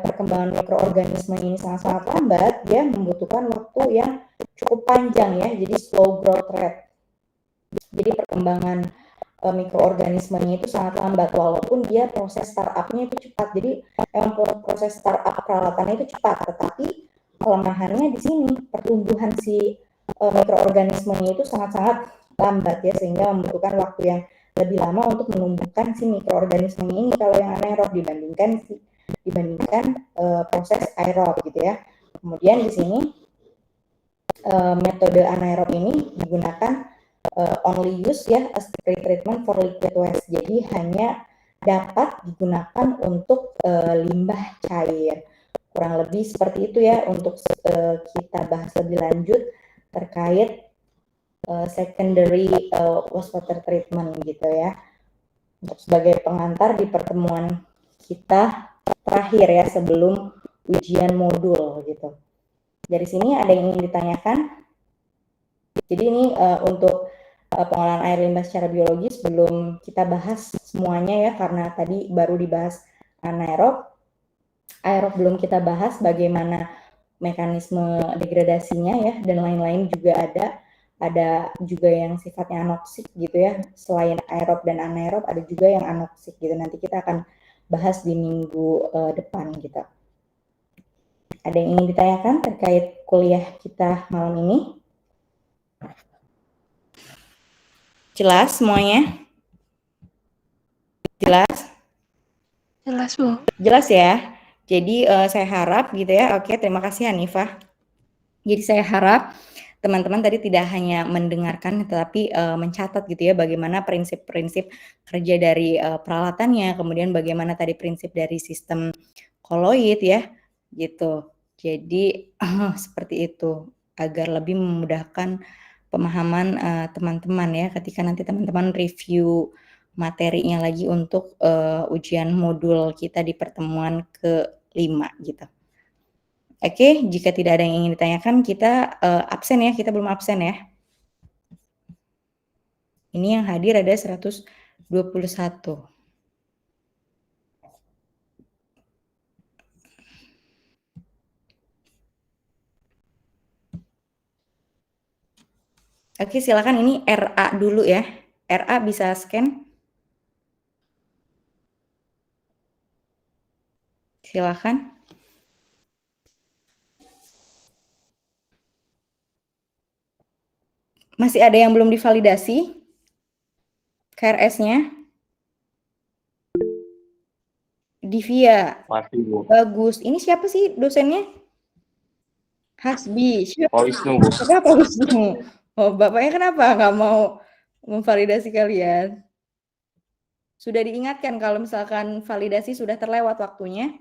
perkembangan mikroorganisme ini sangat lambat, dia membutuhkan waktu yang cukup panjang ya, jadi slow growth rate. Jadi perkembangan mikroorganismenya itu sangat lambat, walaupun dia proses startupnya itu cepat. Jadi emang proses startup peralatannya itu cepat, tetapi kelemahannya di sini pertumbuhan si mikroorganismenya itu sangat lambat ya, sehingga membutuhkan waktu yang lebih lama untuk menumbuhkan si mikroorganisme ini kalau yang anaerob dibandingkan proses aerob gitu ya. Kemudian di sini metode anaerob ini digunakan only use ya as treatment for liquid waste. Jadi hanya dapat digunakan untuk limbah cair. Kurang lebih seperti itu ya untuk kita bahas lebih lanjut terkait secondary wastewater treatment gitu ya. Untuk sebagai pengantar di pertemuan kita terakhir ya sebelum ujian modul gitu. Dari sini ada yang ingin ditanyakan? Jadi ini untuk pengolahan air limbah secara biologis belum kita bahas semuanya ya, karena tadi baru dibahas anaerob. Aerob belum kita bahas bagaimana mekanisme degradasinya ya, dan lain-lain juga ada juga yang sifatnya anoksik gitu ya. Selain aerob dan anaerob ada juga yang anoksik gitu. Nanti kita akan bahas di minggu depan gitu. Ada yang ingin ditanyakan terkait kuliah kita malam ini? Jelas semuanya? Jelas? Jelas, Bu. Jelas ya? Jadi saya harap gitu ya. Oke, terima kasih Hanifah. Jadi saya harap teman-teman tadi tidak hanya mendengarkan tetapi mencatat gitu ya, bagaimana prinsip-prinsip kerja dari peralatannya, kemudian bagaimana tadi prinsip dari sistem koloid ya, gitu. Jadi seperti itu agar lebih memudahkan pemahaman teman-teman ya ketika nanti teman-teman review materinya lagi untuk ujian modul kita di pertemuan ke-5 gitu. Oke, jika tidak ada yang ingin ditanyakan, kita absen ya, kita belum absen ya. Ini yang hadir ada 121. Oke, silakan ini RA dulu ya. RA bisa scan. Silakan. Masih ada yang belum divalidasi? KRS-nya? Divya. Masih, Bu. Bagus. Ini siapa sih dosennya? Hasbi. Pak Wisnu, Bu. Kenapa Wisnu? Oh, bapaknya kenapa nggak mau memvalidasi kalian? Sudah diingatkan kalau misalkan validasi sudah terlewat waktunya?